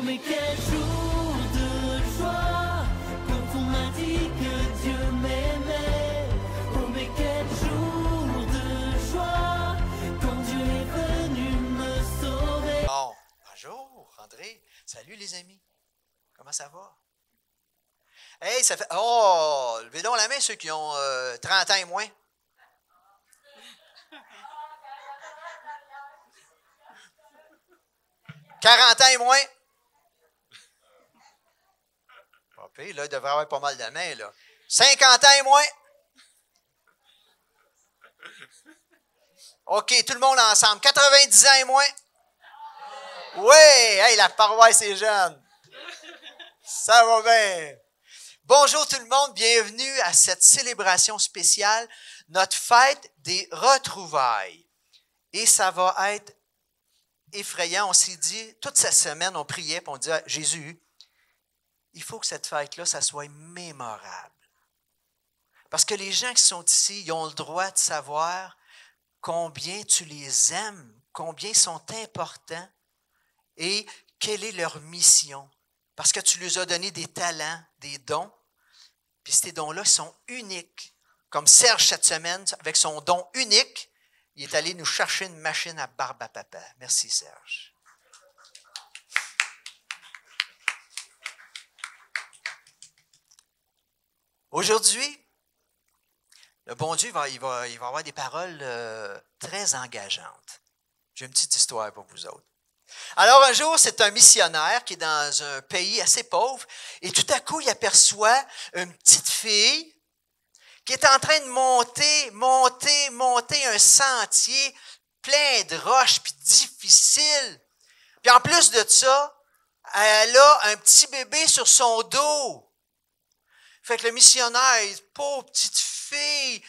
mais quel jour de joie, quand on m'a dit que Dieu m'aimait. Oh mais quel jour de joie, quand Dieu est venu me sauver. Bon, bonjour André. Salut les amis. Comment ça va? Hey, ça fait... Oh, levez donc la main ceux qui ont 30 ans et moins. « 40 ans et moins. » Pas pire, là, il devrait y avoir pas mal de mains, là. 50 ans et moins. OK, tout le monde ensemble. 90 ans et moins. Oui, hey, la paroisse est jeune. Ça va bien. Bonjour tout le monde, bienvenue à cette célébration spéciale, notre fête des retrouvailles. Et ça va être effrayant. On s'est dit, toute cette semaine, on priait et on disait, Jésus, il faut que cette fête-là, ça soit mémorable. Parce que les gens qui sont ici, ils ont le droit de savoir combien tu les aimes, combien ils sont importants et quelle est leur mission. Parce que tu leur as donné des talents, des dons, puis ces dons-là sont uniques. Comme Serge cette semaine, avec son don unique, il est allé nous chercher une machine à barbe à papa. Merci Serge. Aujourd'hui, le bon Dieu, il va avoir des paroles très engageantes. J'ai une petite histoire pour vous autres. Alors un jour, c'est un missionnaire qui est dans un pays assez pauvre et tout à coup, il aperçoit une petite fille qui est en train de monter un sentier plein de roches puis difficile. Puis en plus de ça, elle a un petit bébé sur son dos. Fait que le missionnaire, il dit, pauvre petite fille,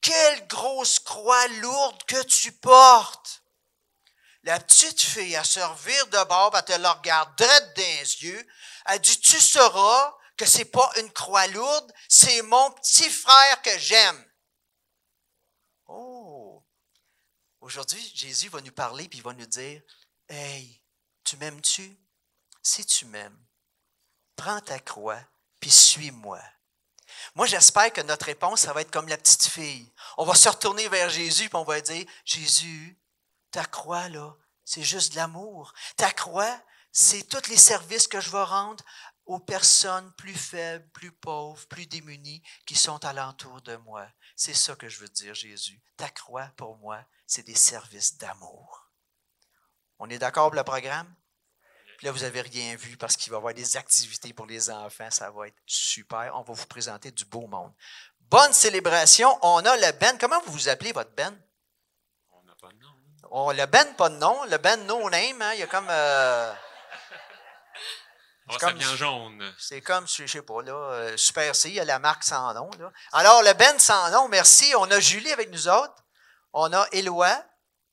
quelle grosse croix lourde que tu portes. La petite fille, elle se revire de bord, elle te la regarde droit dans les yeux. Elle dit, tu sauras que c'est pas une croix lourde, c'est mon petit frère que j'aime. Oh! Aujourd'hui, Jésus va nous parler puis il va nous dire, hey, tu m'aimes-tu? Si tu m'aimes, prends ta croix puis suis-moi. Moi, j'espère que notre réponse, ça va être comme la petite fille. On va se retourner vers Jésus puis on va dire, Jésus, ta croix, là, c'est juste de l'amour. Ta croix, c'est tous les services que je vais rendre aux personnes plus faibles, plus pauvres, plus démunies qui sont alentour de moi. C'est ça que je veux dire, Jésus. Ta croix, pour moi, c'est des services d'amour. On est d'accord pour le programme? Puis là, vous n'avez rien vu parce qu'il va y avoir des activités pour les enfants. Ça va être super. On va vous présenter du beau monde. Bonne célébration. On a le Ben. Comment vous vous appelez, votre Ben? On n'a pas de nom. Oh, le Ben, pas de nom. Le Ben, no name. Hein? Il y a comme... ça vient jaune. C'est comme, je ne sais pas, là, Super C, il y a la marque sans nom. Là. Alors, le Ben sans nom, merci. On a Julie avec nous autres. On a Éloi,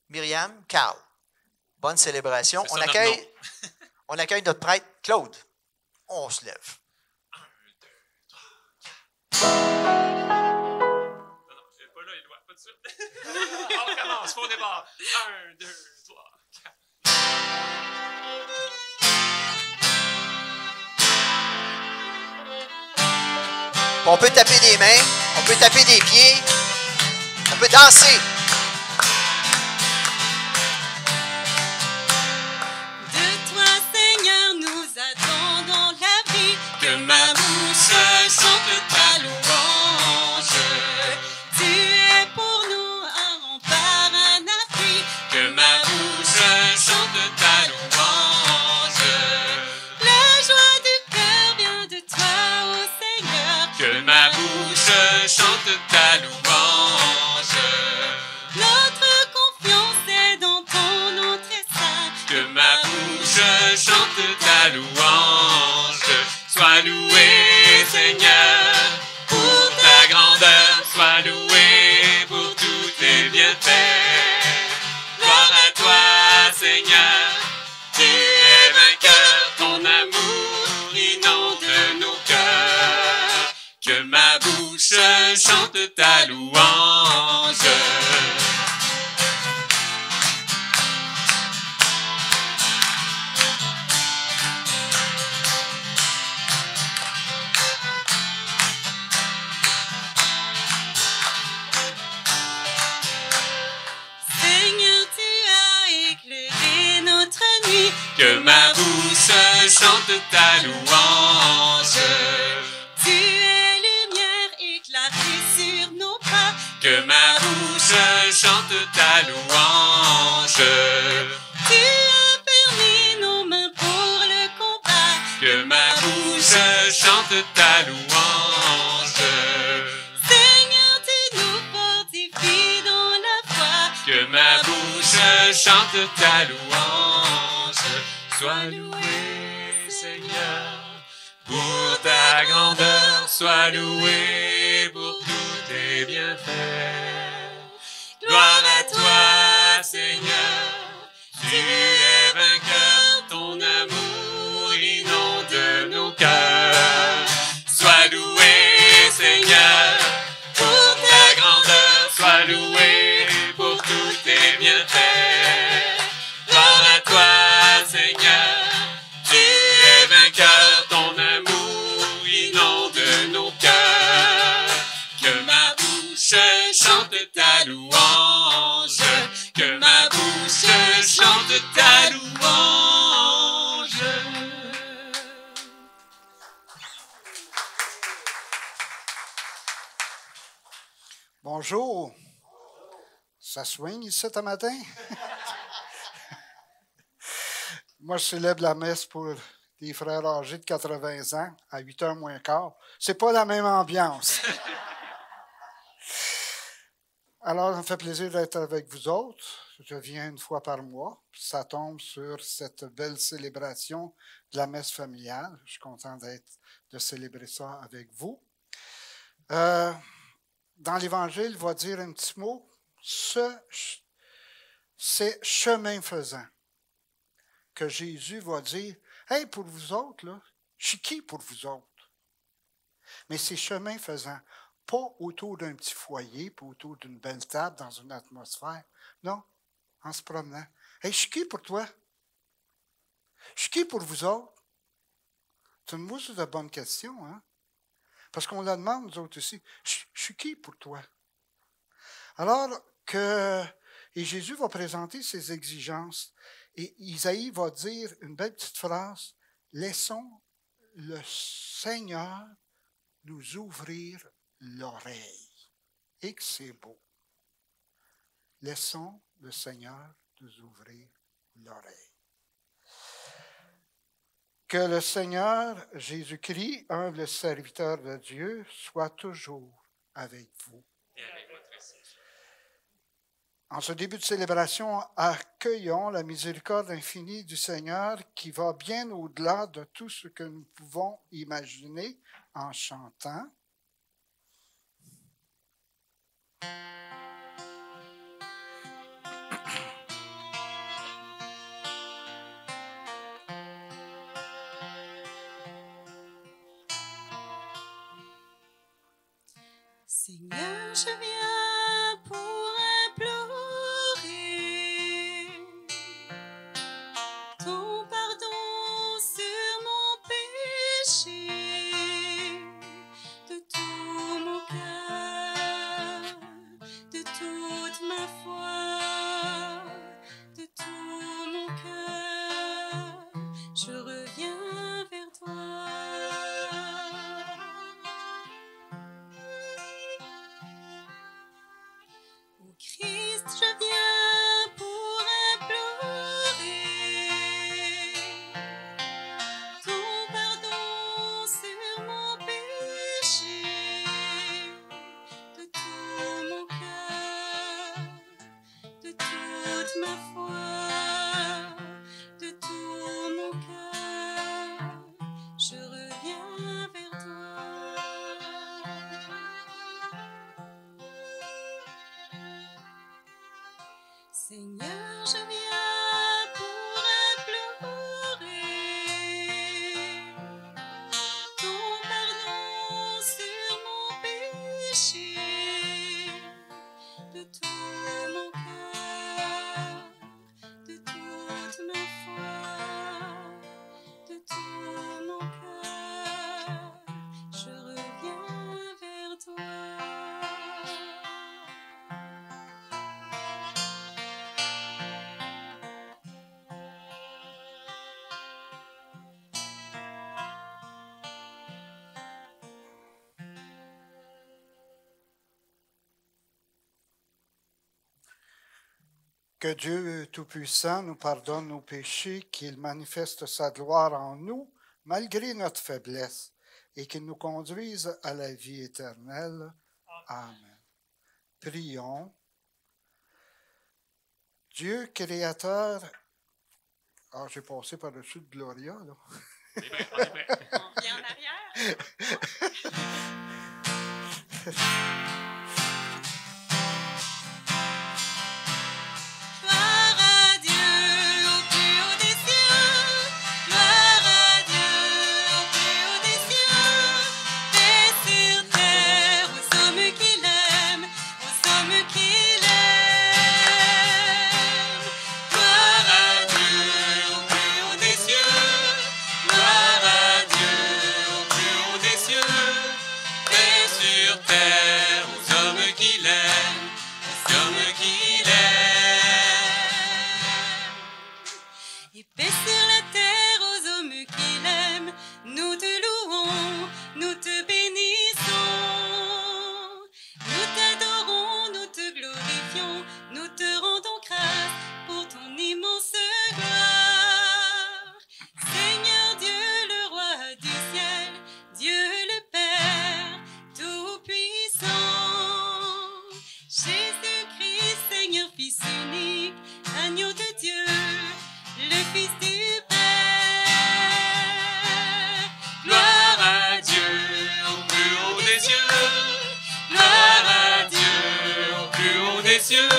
Myriam, Carl. Bonne célébration. On accueille notre prêtre, Claude. On se lève. 1, 2, 3, 4. Non, je suis pas là, Éloi, pas de suite. On recommence, faux départ. 1, 2, 3, 4. On peut taper des mains, on peut taper des pieds, on peut danser. De toi, Seigneur, nous attendons la vie. Que ma bouche chante ta louange. Tu es pour nous un rempart, un appui. Que ma bouche chante ta louange. La joie du cœur vient de toi, ô Seigneur. Que ma bouche chante ta louange. Notre confiance est dans ton nom très saint. Que ma bouche chante ta louange. Sois loué, Seigneur, pour ta grandeur. Sois loué pour tous tes bienfaits. Gloire à toi, Seigneur. Tu es vainqueur, ton amour inonde nos cœurs. Que ma bouche chante ta louange. chante ta louange. Tu es lumière éclatée sur nos pas. Que ma bouche chante ta louange. Tu as permis nos mains pour le combat. Que ma bouche chante ta louange. Seigneur, tu nous fortifies dans la foi. Que ma bouche chante ta louange. Sois loué, Seigneur, pour ta grandeur. Sois loué pour tous tes bienfaits. Gloire à toi, Seigneur. Tu es vainqueur, ton amour inonde nos cœurs. Sois loué, Seigneur, pour ta grandeur. Sois loué pour tous tes bienfaits. Gloire à toi, Seigneur. Tu es vainqueur, ton amour inonde nos cœurs. Que ma bouche chante ta louange. Que ma bouche chante ta louange. Bonjour. Ça swing ici ce matin? Moi, je célèbre la messe pour des frères âgés de 80 ans à 8h moins quart. C'est pas la même ambiance. Alors, ça me fait plaisir d'être avec vous autres. Je viens une fois par mois. Ça tombe sur cette belle célébration de la messe familiale. Je suis content de célébrer ça avec vous. Dans l'Évangile, il va dire un petit mot. C'est chemin faisant. Que Jésus va dire, « Hey, pour vous autres, là, je suis qui pour vous autres? » Mais c'est chemin faisant. Pas autour d'un petit foyer, pas autour d'une belle table, dans une atmosphère. Non, en se promenant. « Hey, je suis qui pour toi? Je suis qui pour vous autres? » C'est une de bonne question, hein? Parce qu'on la demande, nous autres aussi. Je suis qui pour toi? Alors et Jésus va présenter ses exigences. Et Isaïe va dire une belle petite phrase. Laissons le Seigneur nous ouvrir l'oreille. Et que c'est beau. Laissons le Seigneur nous ouvrir l'oreille. Que le Seigneur Jésus-Christ, humble serviteur de Dieu, soit toujours avec vous. En ce début de célébration, accueillons la miséricorde infinie du Seigneur qui va bien au-delà de tout ce que nous pouvons imaginer en chantant. Seigneur, je viens pour implorer ton pardon sur mon péché, de tout mon cœur, de toute ma foi, de tout mon cœur, je reviens vers toi. Christ, je viens pour implorer ton pardon Que Dieu Tout-Puissant nous pardonne nos péchés, qu'il manifeste sa gloire en nous, malgré notre faiblesse, et qu'il nous conduise à la vie éternelle. Amen. Prions. Dieu créateur... Ah, j'ai passé par-dessus de Gloria, là. On est prêt, on est prêt. On vient en arrière. Gloire à Dieu au plus haut des cieux. Gloire à Dieu au plus haut des cieux. Paix sur terre aux hommes qu'il aime, aux hommes qu'il aime. Gloire à Dieu au plus haut des cieux. Gloire à Dieu au plus haut des cieux. Paix sur terre aux hommes qu'il aime, aux hommes qu'il aime. Et paix sur la terre aux hommes qu'il aime. Nous te louons, nous te bénissons. Nous t'adorons, nous te glorifions. Nous te rendons grâce pour ton immense gloire. Seigneur Dieu, le roi du ciel, Dieu le Père Tout-Puissant. Jésus-Christ, Seigneur, Fils unique, agneau de Dieu, le Fils du Père. Gloire à Dieu au plus haut des cieux. Gloire à Dieu au plus haut des cieux.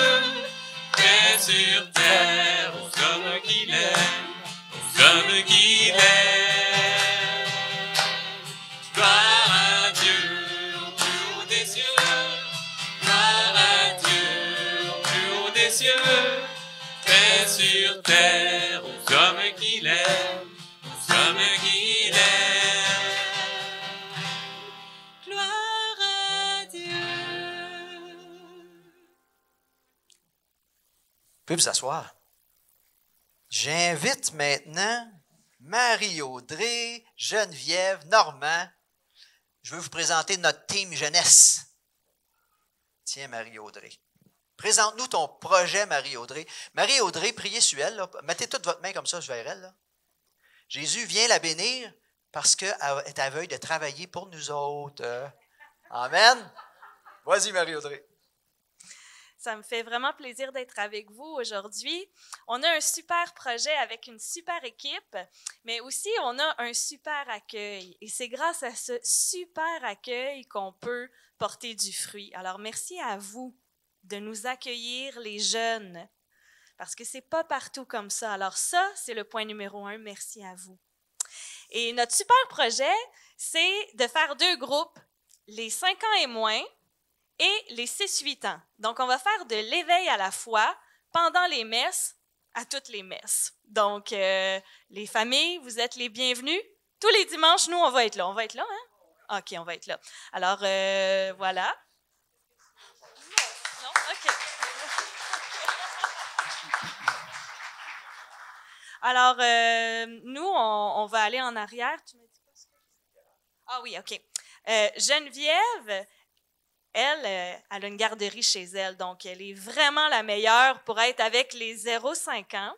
Paix sur terre aux hommes qu'il aime, aux hommes qu'il aime. Gloire à Dieu au plus haut des cieux. Gloire à Dieu au plus haut des cieux. Paix sur terre aux hommes qu'il aime, aux hommes qu'il aime. Gloire à Dieu. Vous pouvez vous asseoir. J'invite maintenant Marie-Audrey, Geneviève, Normand. Je veux vous présenter notre team jeunesse. Tiens, Marie-Audrey. Présente-nous ton projet, Marie-Audrey. Marie-Audrey, priez sur elle. Là. Mettez toute votre main comme ça vers elle. Là. Jésus vient la bénir parce qu'elle est aveugle de travailler pour nous autres. Amen. Vas-y, Marie-Audrey. Ça me fait vraiment plaisir d'être avec vous aujourd'hui. On a un super projet avec une super équipe, mais aussi on a un super accueil. Et c'est grâce à ce super accueil qu'on peut porter du fruit. Alors, merci à vous de nous accueillir, les jeunes, parce que c'est pas partout comme ça. Alors ça, c'est le point numéro 1. Merci à vous. Et notre super projet, c'est de faire 2 groupes, les 5 ans et moins, et les 6-8 ans. Donc, on va faire de l'éveil à la foi pendant les messes, à toutes les messes. Donc, les familles, vous êtes les bienvenus. Tous les dimanches, nous, on va être là. On va être là, hein? OK, on va être là. Alors, voilà. Non? OK. Alors, nous, on va aller en arrière. Tu me dis pas ça? Ah oui, OK. Geneviève... Elle a une garderie chez elle, donc elle est vraiment la meilleure pour être avec les 0-5 ans.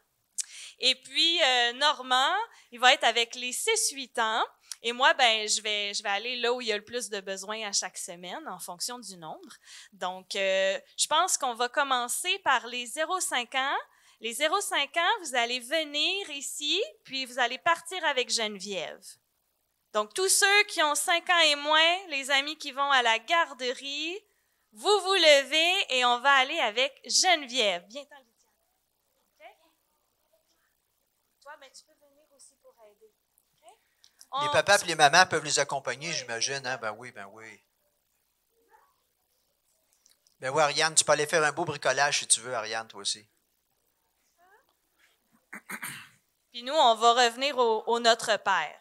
Et puis, Normand, il va être avec les 6-8 ans. Et moi, ben, je vais aller là où il y a le plus de besoins à chaque semaine, en fonction du nombre. Donc, je pense qu'on va commencer par les 0-5 ans. Les 0-5 ans, vous allez venir ici, puis vous allez partir avec Geneviève. Donc, tous ceux qui ont 5 ans et moins, les amis qui vont à la garderie, vous vous levez et on va aller avec Geneviève. Viens-t'en, Lydia. Okay? Toi, ben, tu peux venir aussi pour aider. Okay? Les papas et les mamans peuvent les accompagner, j'imagine. Hein? Ben oui, ben oui. Ben oui, Ariane, tu peux aller faire un beau bricolage si tu veux, Ariane, toi aussi. Puis nous, on va revenir au Notre Père.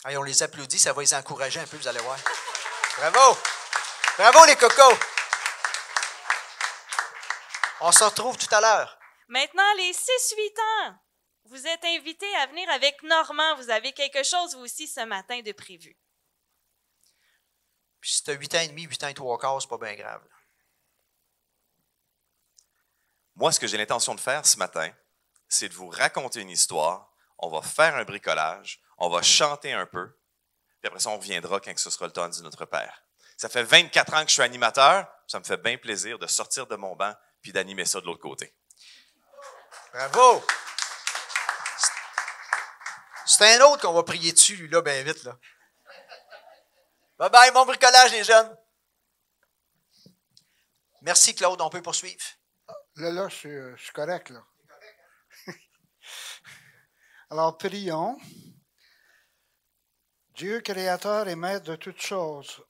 Allez, on les applaudit, ça va les encourager un peu, vous allez voir. Bravo! Bravo les cocos! On se retrouve tout à l'heure. Maintenant, les 6-8 ans, vous êtes invités à venir avec Normand. Vous avez quelque chose, vous aussi, ce matin de prévu. Puis si tu as 8 ans et demi, 8 ans et 3/4, c'est pas bien grave. Là. Moi, ce que j'ai l'intention de faire ce matin, c'est de vous raconter une histoire. On va faire un bricolage, on va chanter un peu, puis après ça, on reviendra quand ce sera le temps de dire notre Père. Ça fait 24 ans que je suis animateur, ça me fait bien plaisir de sortir de mon banc puis d'animer ça de l'autre côté. Bravo! C'est un autre qu'on va prier dessus, lui, là, bien vite, là. Bye bye, bon bricolage, les jeunes! Merci, Claude, on peut poursuivre. Là, je suis correct, là. Alors, prions. Dieu, créateur et maître de toutes choses,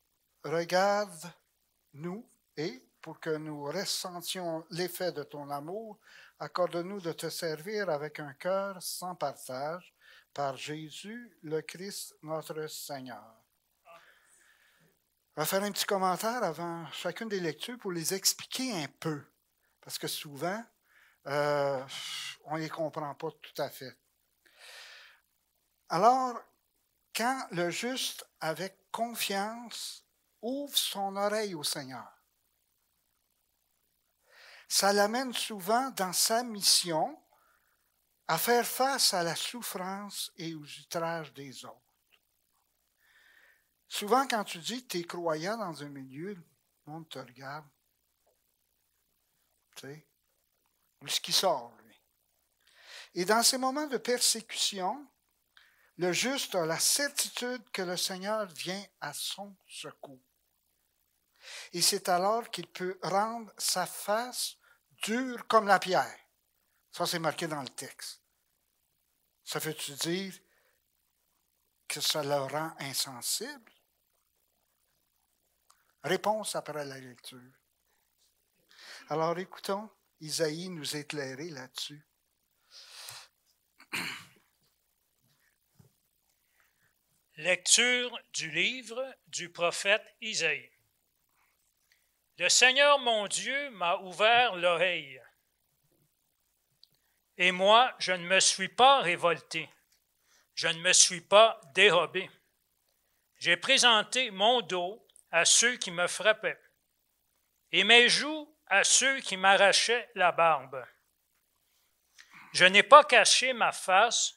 regarde-nous et, pour que nous ressentions l'effet de ton amour, accorde-nous de te servir avec un cœur sans partage, par Jésus, le Christ, notre Seigneur. On va faire un petit commentaire avant chacune des lectures pour les expliquer un peu, parce que souvent, on ne les comprend pas tout à fait. Alors, quand le juste, avec confiance, ouvre son oreille au Seigneur, ça l'amène souvent dans sa mission à faire face à la souffrance et aux outrages des autres. Souvent, quand tu dis que tu es croyant dans un milieu, le monde te regarde. Tu sais, ce qui sort, lui. Et dans ces moments de persécution, le juste a la certitude que le Seigneur vient à son secours. Et c'est alors qu'il peut rendre sa face dure comme la pierre. Ça, c'est marqué dans le texte. Ça veut-tu dire que ça le rend insensible? Réponse après la lecture. Alors, écoutons Isaïe nous éclairer là-dessus. Lecture du livre du prophète Isaïe. Le Seigneur mon Dieu m'a ouvert l'oreille. Et moi, je ne me suis pas révolté. Je ne me suis pas dérobé. J'ai présenté mon dos à ceux qui me frappaient, et mes joues à ceux qui m'arrachaient la barbe. Je n'ai pas caché ma face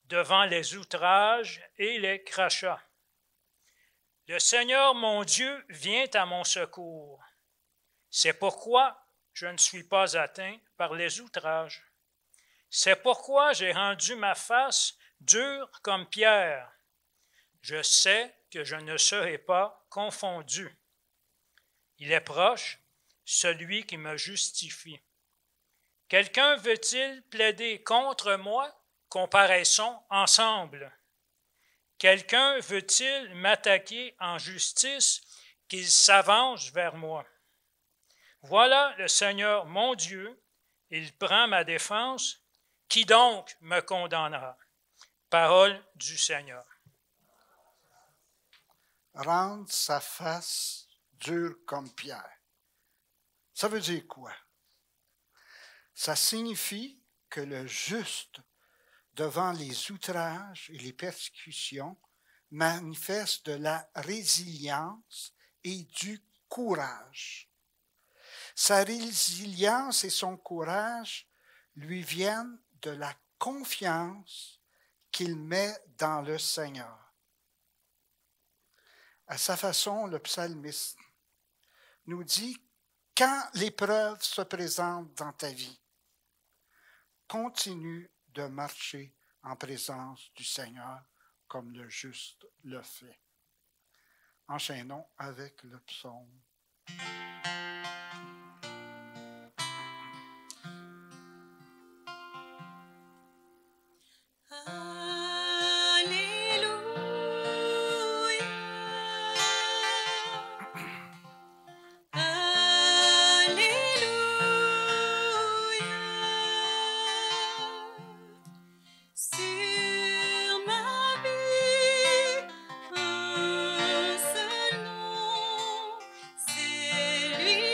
devant les outrages et les crachats. Le Seigneur mon Dieu vient à mon secours. C'est pourquoi je ne suis pas atteint par les outrages. C'est pourquoi j'ai rendu ma face dure comme pierre. Je sais que je ne serai pas confondu. Il est proche, celui qui me justifie. Quelqu'un veut-il plaider contre moi? Comparaissons ensemble. Quelqu'un veut-il m'attaquer en justice, qu'il s'avance vers moi? Voilà le Seigneur mon Dieu, il prend ma défense. Qui donc me condamnera? Parole du Seigneur. Rendre sa face dure comme pierre. Ça veut dire quoi? Ça signifie que le juste, devant les outrages et les persécutions, manifeste de la résilience et du courage. Sa résilience et son courage lui viennent de la confiance qu'il met dans le Seigneur. À sa façon, le psalmiste nous dit, quand l'épreuve se présente dans ta vie, continue de marcher en présence du Seigneur comme le juste le fait. Enchaînons avec le psaume. Lui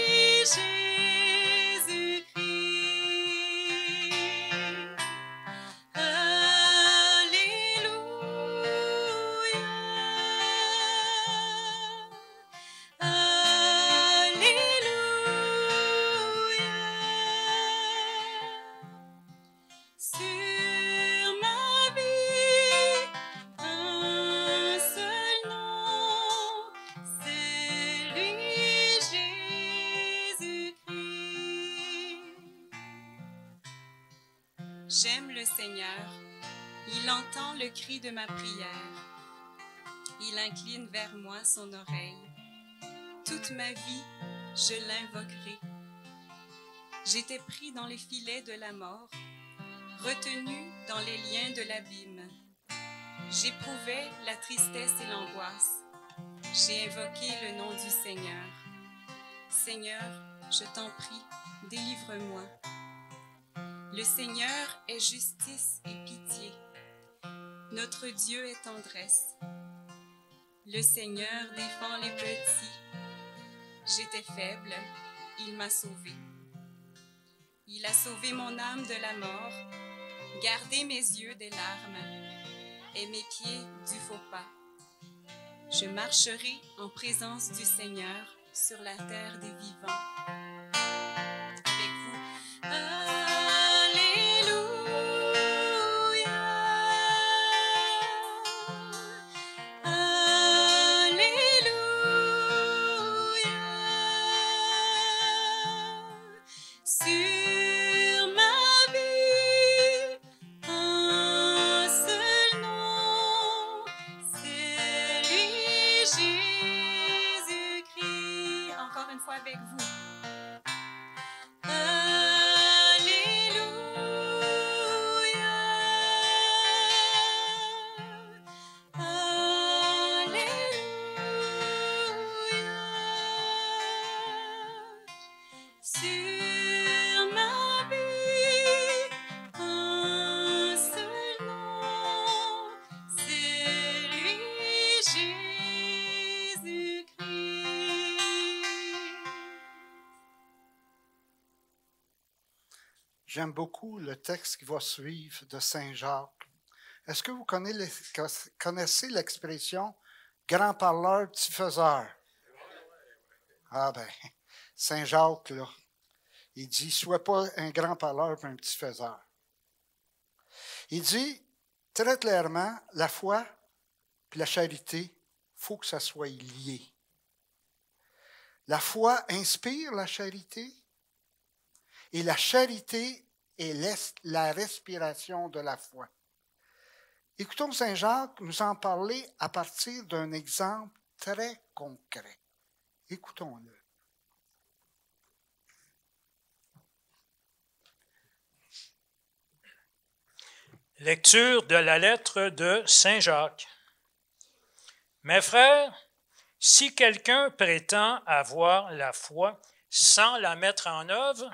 J'aime le Seigneur. Il entend le cri de ma prière. Il incline vers moi son oreille. Toute ma vie, je l'invoquerai. J'étais pris dans les filets de la mort, retenu dans les liens de l'abîme. J'éprouvais la tristesse et l'angoisse. J'ai invoqué le nom du Seigneur. Seigneur, je t'en prie, délivre-moi. Le Seigneur est justice et pitié. Notre Dieu est tendresse. Le Seigneur défend les petits. J'étais faible, il m'a sauvé. Il a sauvé mon âme de la mort, gardé mes yeux des larmes et mes pieds du faux pas. Je marcherai en présence du Seigneur sur la terre des vivants. Avec vous. Alléluia. Alléluia. Sur ma vie, un seul nom, c'est lui, Jésus-Christ. Encore une fois avec vous. Alléluia. Alléluia. Sur ma vie, un seul nom, c'est lui, Jésus-Christ. J'aime beaucoup le texte qui va suivre de Saint Jacques. Est-ce que vous connaissez l'expression « grand parleur, petit faiseur » ? Ah ben, Saint Jacques, là, il dit « sois pas un grand parleur et un petit faiseur ». Il dit très clairement, la foi et la charité, il faut que ça soit lié. La foi inspire la charité et la charité est la respiration de la foi. Écoutons Saint Jacques nous en parler à partir d'un exemple très concret. Écoutons-le. Lecture de la lettre de Saint Jacques. Mes frères, si quelqu'un prétend avoir la foi sans la mettre en œuvre,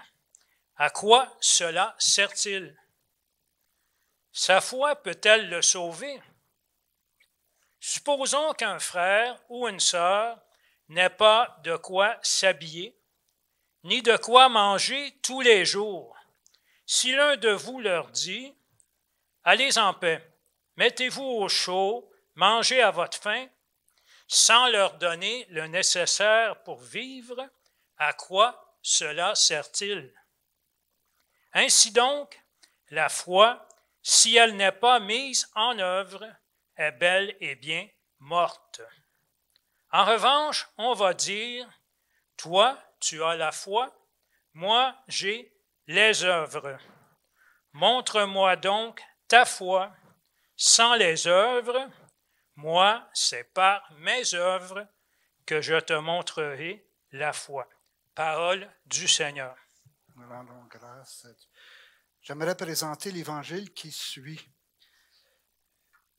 à quoi cela sert-il? Sa foi peut-elle le sauver? Supposons qu'un frère ou une sœur n'ait pas de quoi s'habiller, ni de quoi manger tous les jours. Si l'un de vous leur dit « Allez en paix, mettez-vous au chaud, mangez à votre faim », sans leur donner le nécessaire pour vivre, à quoi cela sert-il? Ainsi donc, la foi, si elle n'est pas mise en œuvre, est bel et bien morte. En revanche, on va dire, toi, tu as la foi, moi, j'ai les œuvres. Montre-moi donc ta foi. Sans les œuvres, moi, c'est par mes œuvres que je te montrerai la foi. Parole du Seigneur. Nous rendons grâce à Dieu. J'aimerais présenter l'évangile qui suit.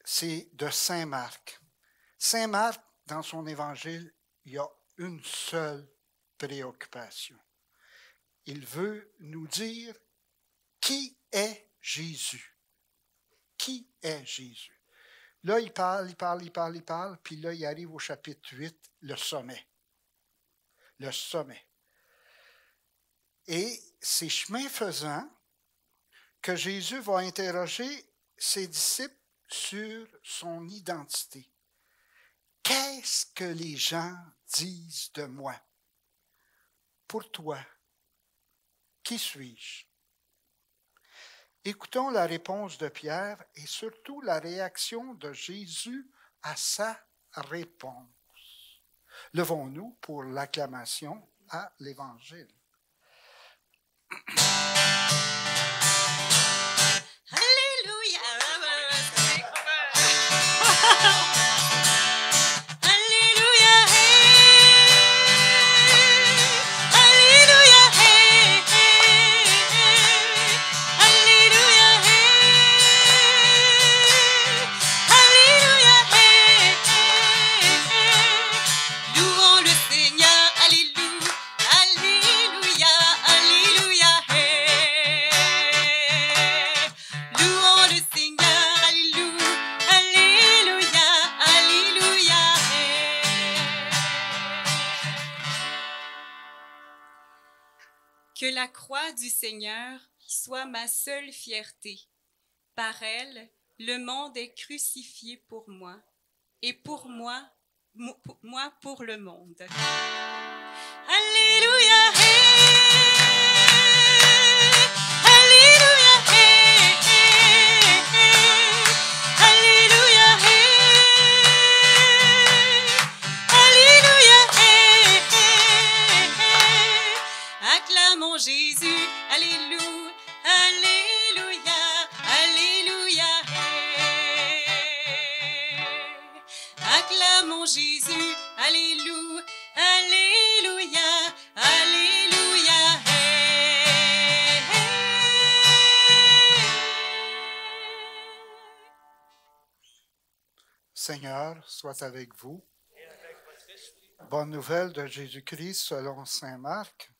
C'est de Saint Marc. Saint Marc, dans son évangile, il y a une seule préoccupation. Il veut nous dire qui est Jésus. Qui est Jésus? Là, il parle, puis là, il arrive au chapitre 8, le sommet. Le sommet. Et c'est chemin faisant que Jésus va interroger ses disciples sur son identité. Qu'est-ce que les gens disent de moi? Pour toi, qui suis-je? Écoutons la réponse de Pierre et surtout la réaction de Jésus à sa réponse. Levons-nous pour l'acclamation à l'Évangile. la croix du Seigneur soit ma seule fierté. Par elle, le monde est crucifié pour moi, et pour moi pour le monde. Alléluia, hey, alléluia, hey, alléluia, hey, alléluia, hey, acclamons Jésus, alléluia, alléluia, alléluia, hey, acclamons Jésus, alléluia, alléluia, alléluia, hey, hey. Seigneur soit avec vous. Bonne nouvelle de Jésus-Christ selon saint Marc.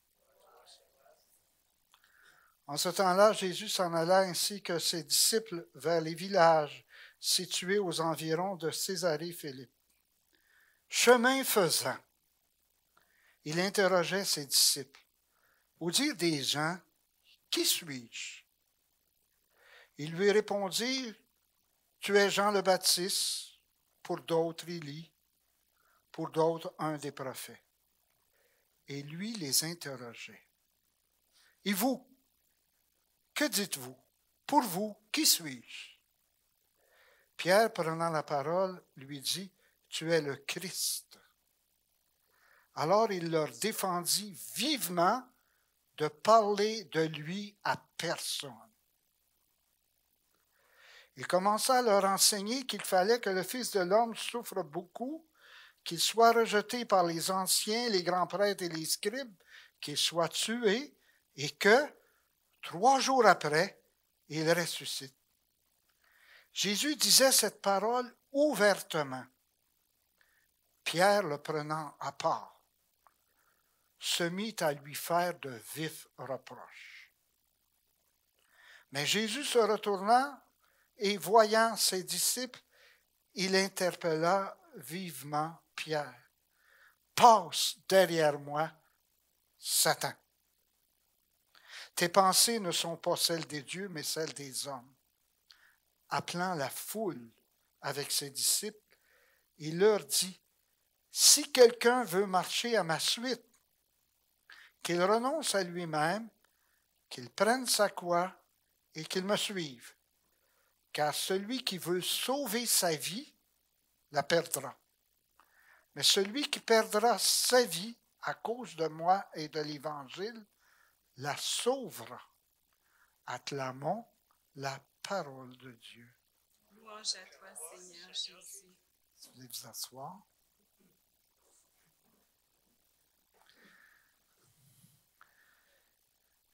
En ce temps-là, Jésus s'en alla ainsi que ses disciples vers les villages situés aux environs de Césarée-Philippe. Chemin faisant, il interrogeait ses disciples. Au dire des gens, qui suis-je? Ils lui répondirent, tu es Jean le Baptiste, pour d'autres Élie, pour d'autres un des prophètes. Et lui les interrogeait. Et vous, que dites-vous? Pour vous, qui suis-je? Pierre, prenant la parole, lui dit, tu es le Christ. Alors il leur défendit vivement de parler de lui à personne. Il commença à leur enseigner qu'il fallait que le Fils de l'homme souffre beaucoup, qu'il soit rejeté par les anciens, les grands prêtres et les scribes, qu'il soit tué et que, 3 jours après, il ressuscite. Jésus disait cette parole ouvertement. Pierre, le prenant à part, se mit à lui faire de vifs reproches. Mais Jésus se retourna et voyant ses disciples, il interpella vivement Pierre. « Passe derrière moi, Satan. Tes pensées ne sont pas celles des dieux, mais celles des hommes. » Appelant la foule avec ses disciples, il leur dit, « Si quelqu'un veut marcher à ma suite, qu'il renonce à lui-même, qu'il prenne sa croix et qu'il me suive. Car celui qui veut sauver sa vie, la perdra. Mais celui qui perdra sa vie à cause de moi et de l'Évangile, la sauvera. » Acclamons la parole de Dieu. Louange à toi, Seigneur Jésus. Vous voulez vous asseoir?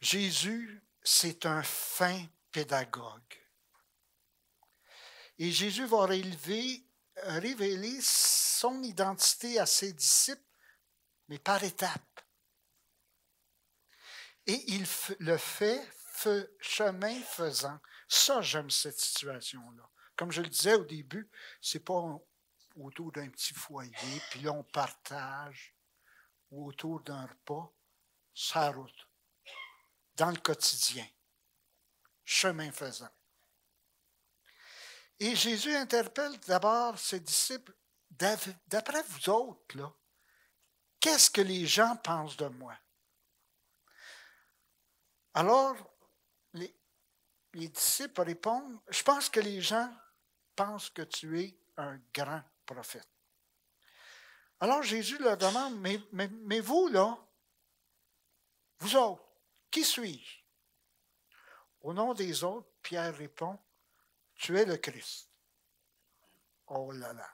Jésus, c'est un fin pédagogue. Et Jésus va révéler son identité à ses disciples, mais par étapes. Et il le fait chemin faisant. Ça, j'aime cette situation-là. Comme je le disais au début, c'est pas autour d'un petit foyer, puis là on partage, ou autour d'un repas, sa route, dans le quotidien, chemin faisant. Et Jésus interpelle d'abord ses disciples, d'après vous autres, là, qu'est-ce que les gens pensent de moi? Alors, les disciples répondent, je pense que les gens pensent que tu es un grand prophète. Alors Jésus leur demande, mais vous, là, vous autres, qui suis-je? Au nom des autres, Pierre répond, tu es le Christ. Oh là là,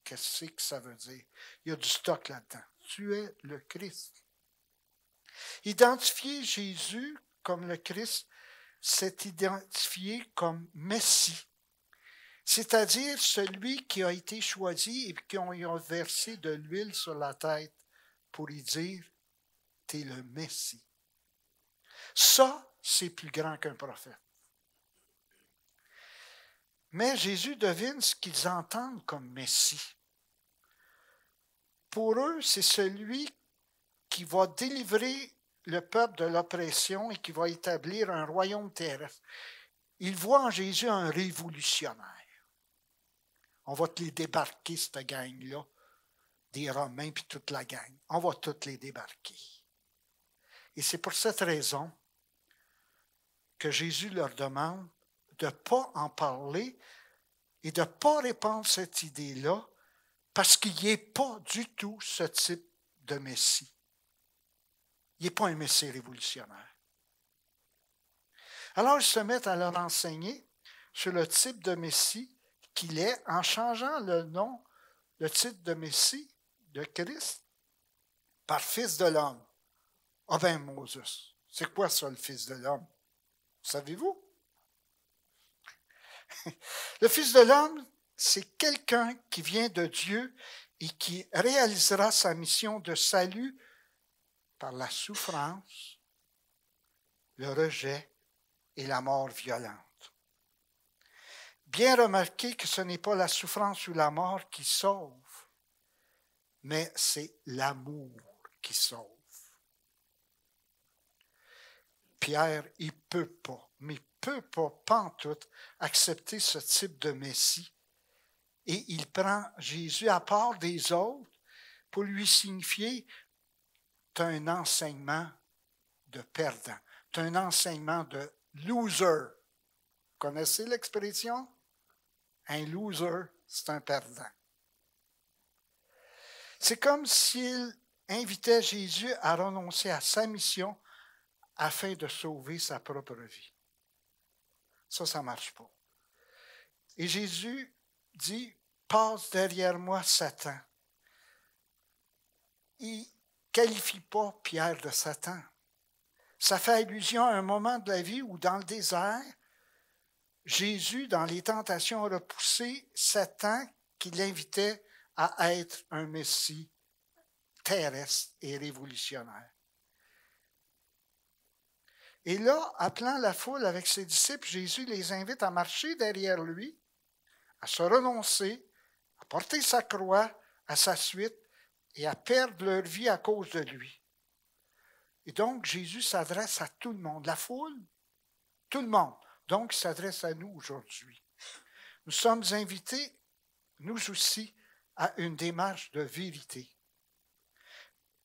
qu'est-ce que ça veut dire? Il y a du stock là-dedans. Tu es le Christ. Identifier Jésus comme le Christ, c'est identifié comme Messie, c'est-à-dire celui qui a été choisi et qui on lui a versé de l'huile sur la tête pour y dire, t'es le Messie. Ça, c'est plus grand qu'un prophète. Mais Jésus devine ce qu'ils entendent comme Messie. Pour eux, c'est celui qui va délivrer le peuple de l'oppression et qui va établir un royaume terrestre. Il voit en Jésus un révolutionnaire. On va te les débarquer, cette gang-là, des Romains puis toute la gang. On va toutes les débarquer. Et c'est pour cette raison que Jésus leur demande de ne pas en parler et de ne pas répandre cette idée-là parce qu'il n'est pas du tout ce type de Messie. Il n'est pas un Messie révolutionnaire. Alors, ils se mettent à leur enseigner sur le type de Messie qu'il est en changeant le nom, le titre de Messie de Christ par Fils de l'homme. Ah ben, Moses, c'est quoi ça, le Fils de l'homme? Savez-vous? Le Fils de l'homme, c'est quelqu'un qui vient de Dieu et qui réalisera sa mission de salut par la souffrance, le rejet et la mort violente. Bien remarquer que ce n'est pas la souffrance ou la mort qui sauve, mais c'est l'amour qui sauve. Pierre, il ne peut pas, mais il ne peut pas, pantoute, accepter ce type de Messie. Et il prend Jésus à part des autres pour lui signifier « tu as un enseignement de perdant, tu as un enseignement de loser ». Vous connaissez l'expression? Un loser, c'est un perdant. C'est comme s'il invitait Jésus à renoncer à sa mission afin de sauver sa propre vie. Ça ne marche pas. Et Jésus dit, passe derrière moi, Satan. Il ne qualifie pas Pierre de Satan. Ça fait allusion à un moment de la vie où, dans le désert, Jésus, dans les tentations, a repoussé Satan qui l'invitait à être un Messie terrestre et révolutionnaire. Et là, appelant la foule avec ses disciples, Jésus les invite à marcher derrière lui, à se renoncer, à porter sa croix à sa suite et à perdre leur vie à cause de lui. Et donc, Jésus s'adresse à tout le monde. La foule, tout le monde. Donc, il s'adresse à nous aujourd'hui. Nous sommes invités, nous aussi, à une démarche de vérité.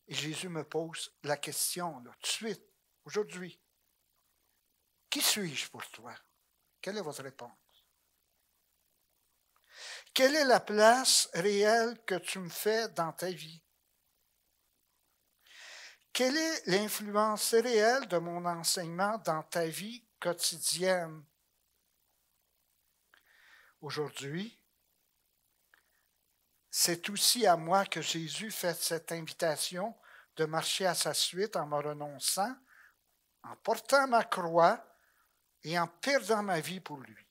Et Jésus me pose la question, là, tout de suite, aujourd'hui. Qui suis-je pour toi? Quelle est votre réponse? Quelle est la place réelle que tu me fais dans ta vie? Quelle est l'influence réelle de mon enseignement dans ta vie quotidienne? Aujourd'hui, c'est aussi à moi que Jésus fait cette invitation de marcher à sa suite en me renonçant, en portant ma croix et en perdant ma vie pour lui.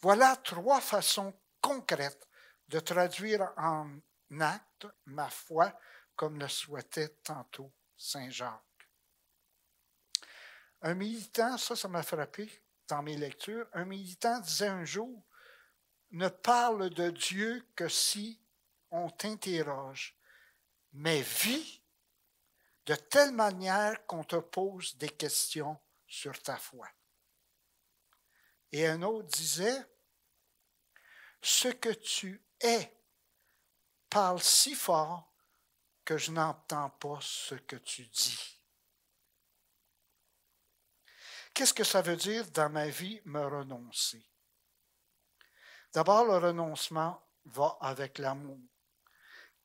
Voilà 3 façons concrètes de traduire en acte ma foi comme le souhaitait tantôt Saint Jacques. Un militant, ça m'a frappé dans mes lectures, un militant disait un jour, ne parle de Dieu que si on t'interroge, mais vis de telle manière qu'on te pose des questions sur ta foi. Et un autre disait, ce que tu es parle si fort que je n'entends pas ce que tu dis. Qu'est-ce que ça veut dire dans ma vie, me renoncer? D'abord, le renoncement va avec l'amour.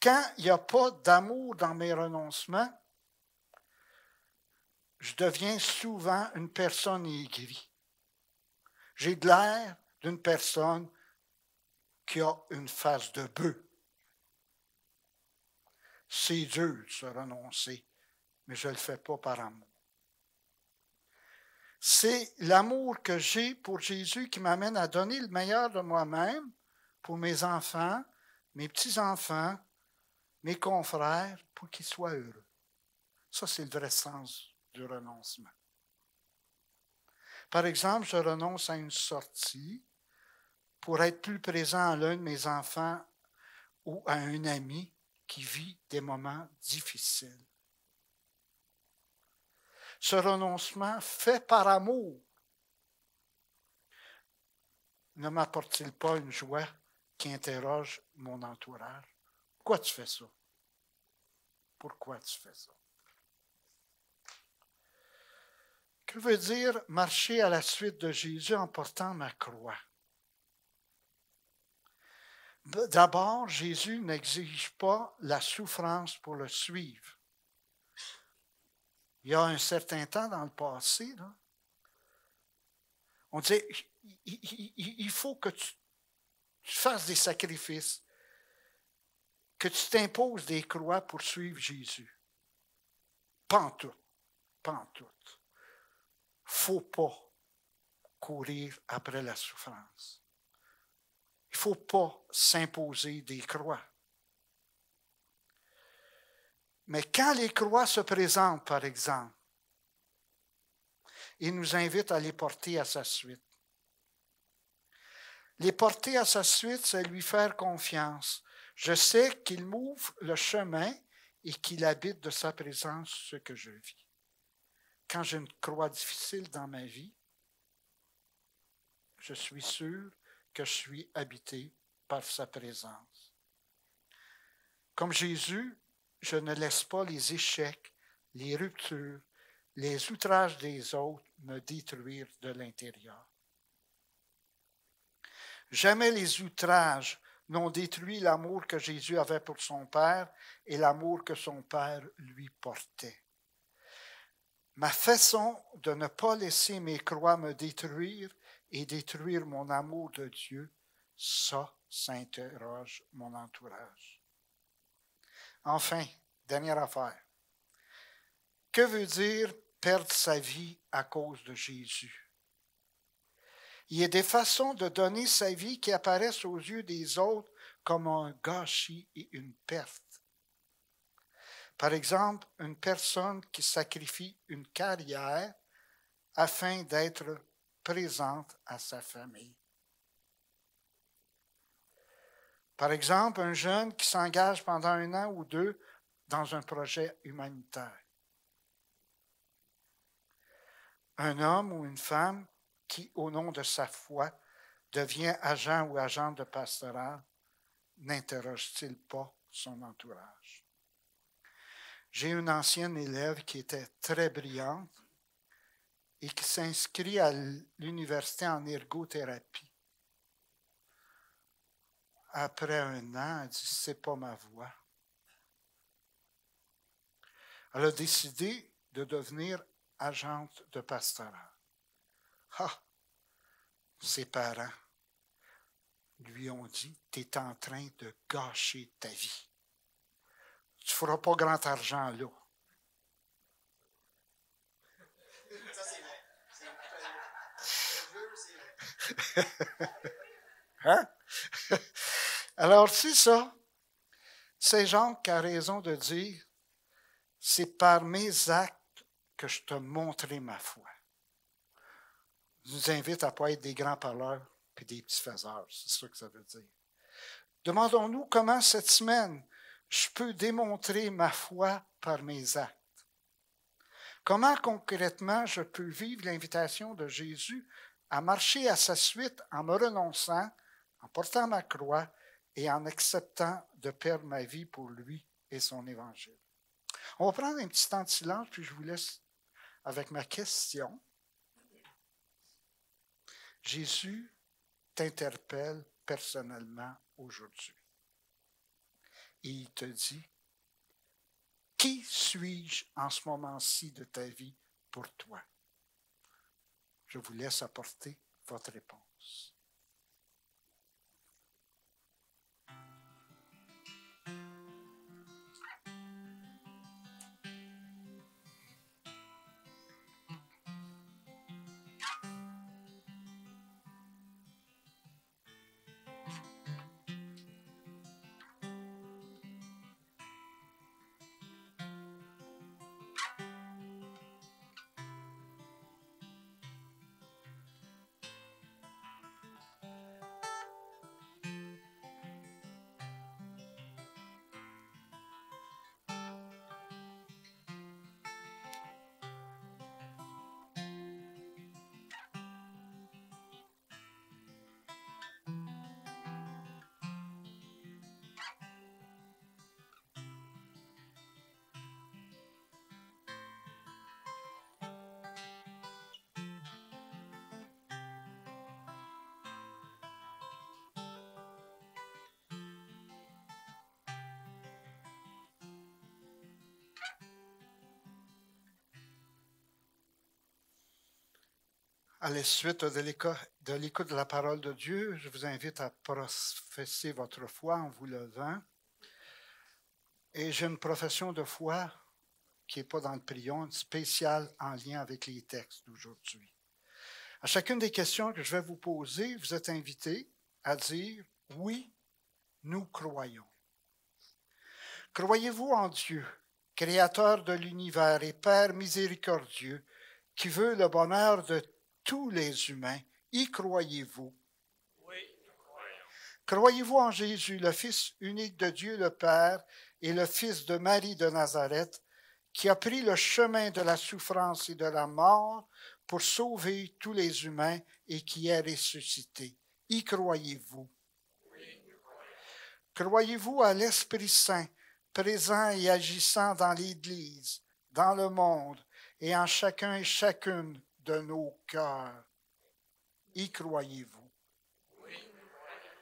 Quand il n'y a pas d'amour dans mes renoncements, je deviens souvent une personne aigrie. J'ai de l'air d'une personne qui a une face de bœuf. C'est dur de se renoncer, mais je ne le fais pas par amour. C'est l'amour que j'ai pour Jésus qui m'amène à donner le meilleur de moi-même pour mes enfants, mes petits-enfants, mes confrères, pour qu'ils soient heureux. Ça, c'est le vrai sens du renoncement. Par exemple, je renonce à une sortie pour être plus présent à l'un de mes enfants ou à un ami qui vit des moments difficiles. Ce renoncement fait par amour ne m'apporte-t-il pas une joie qui interroge mon entourage? Pourquoi tu fais ça? Pourquoi tu fais ça? Que veut dire marcher à la suite de Jésus en portant ma croix? D'abord, Jésus n'exige pas la souffrance pour le suivre. Il y a un certain temps dans le passé, là, on disait, il faut que tu fasses des sacrifices, que tu t'imposes des croix pour suivre Jésus. Pas en tout. Pas en tout. Faut pas courir après la souffrance. Il ne faut pas s'imposer des croix. Mais quand les croix se présentent, par exemple, il nous invite à les porter à sa suite. Les porter à sa suite, c'est lui faire confiance. Je sais qu'il m'ouvre le chemin et qu'il habite de sa présence ce que je vis. Quand j'ai une croix difficile dans ma vie, je suis sûr que je suis habité par sa présence. Comme Jésus, je ne laisse pas les échecs, les ruptures, les outrages des autres me détruire de l'intérieur. Jamais les outrages n'ont détruit l'amour que Jésus avait pour son Père et l'amour que son Père lui portait. Ma façon de ne pas laisser mes croix me détruire et détruire mon amour de Dieu, ça interroge mon entourage. Enfin, dernière affaire. Que veut dire perdre sa vie à cause de Jésus? Il y a des façons de donner sa vie qui apparaissent aux yeux des autres comme un gâchis et une perte. Par exemple, une personne qui sacrifie une carrière afin d'être présente à sa famille. Par exemple, un jeune qui s'engage pendant 1 an ou 2 dans un projet humanitaire. Un homme ou une femme qui, au nom de sa foi, devient agent ou agente de pastoral, n'interroge-t-il pas son entourage? J'ai une ancienne élève qui était très brillante et qui s'inscrit à l'université en ergothérapie. Après 1 an, elle dit, c'est pas ma voie. Elle a décidé de devenir agente de pastoral. Ah! Ses parents lui ont dit, tu es en train de gâcher ta vie. Tu ne feras pas grand argent là. Ça, c'est vrai. Hein? Alors, c'est ça. C'est Jean qui a raison de dire, c'est par mes actes que je te montrerai ma foi. Je nous invite à ne pas être des grands parleurs et des petits faiseurs. C'est ça que ça veut dire. Demandons-nous comment cette semaine, je peux démontrer ma foi par mes actes. Comment concrètement je peux vivre l'invitation de Jésus à marcher à sa suite en me renonçant, en portant ma croix et en acceptant de perdre ma vie pour lui et son évangile. On va prendre un petit temps de silence, puis je vous laisse avec ma question. Jésus t'interpelle personnellement aujourd'hui. Et il te dit, qui suis-je en ce moment-ci de ta vie pour toi? Je vous laisse apporter votre réponse. À la suite de l'écoute de la parole de Dieu, je vous invite à professer votre foi en vous levant. Et j'ai une profession de foi qui n'est pas dans le prion, spéciale en lien avec les textes d'aujourd'hui. À chacune des questions que je vais vous poser, vous êtes invités à dire « Oui, nous croyons ». Croyez-vous en Dieu, Créateur de l'univers et Père miséricordieux, qui veut le bonheur de tous les humains? Y croyez-vous? Oui, nous croyons. Croyez-vous en Jésus, le Fils unique de Dieu le Père et le Fils de Marie de Nazareth, qui a pris le chemin de la souffrance et de la mort pour sauver tous les humains et qui est ressuscité? Y croyez-vous? Oui, nous croyons. Croyez-vous à l'Esprit Saint, présent et agissant dans l'Église, dans le monde et en chacun et chacune de nos cœurs? Y croyez-vous? Oui, nous croyons.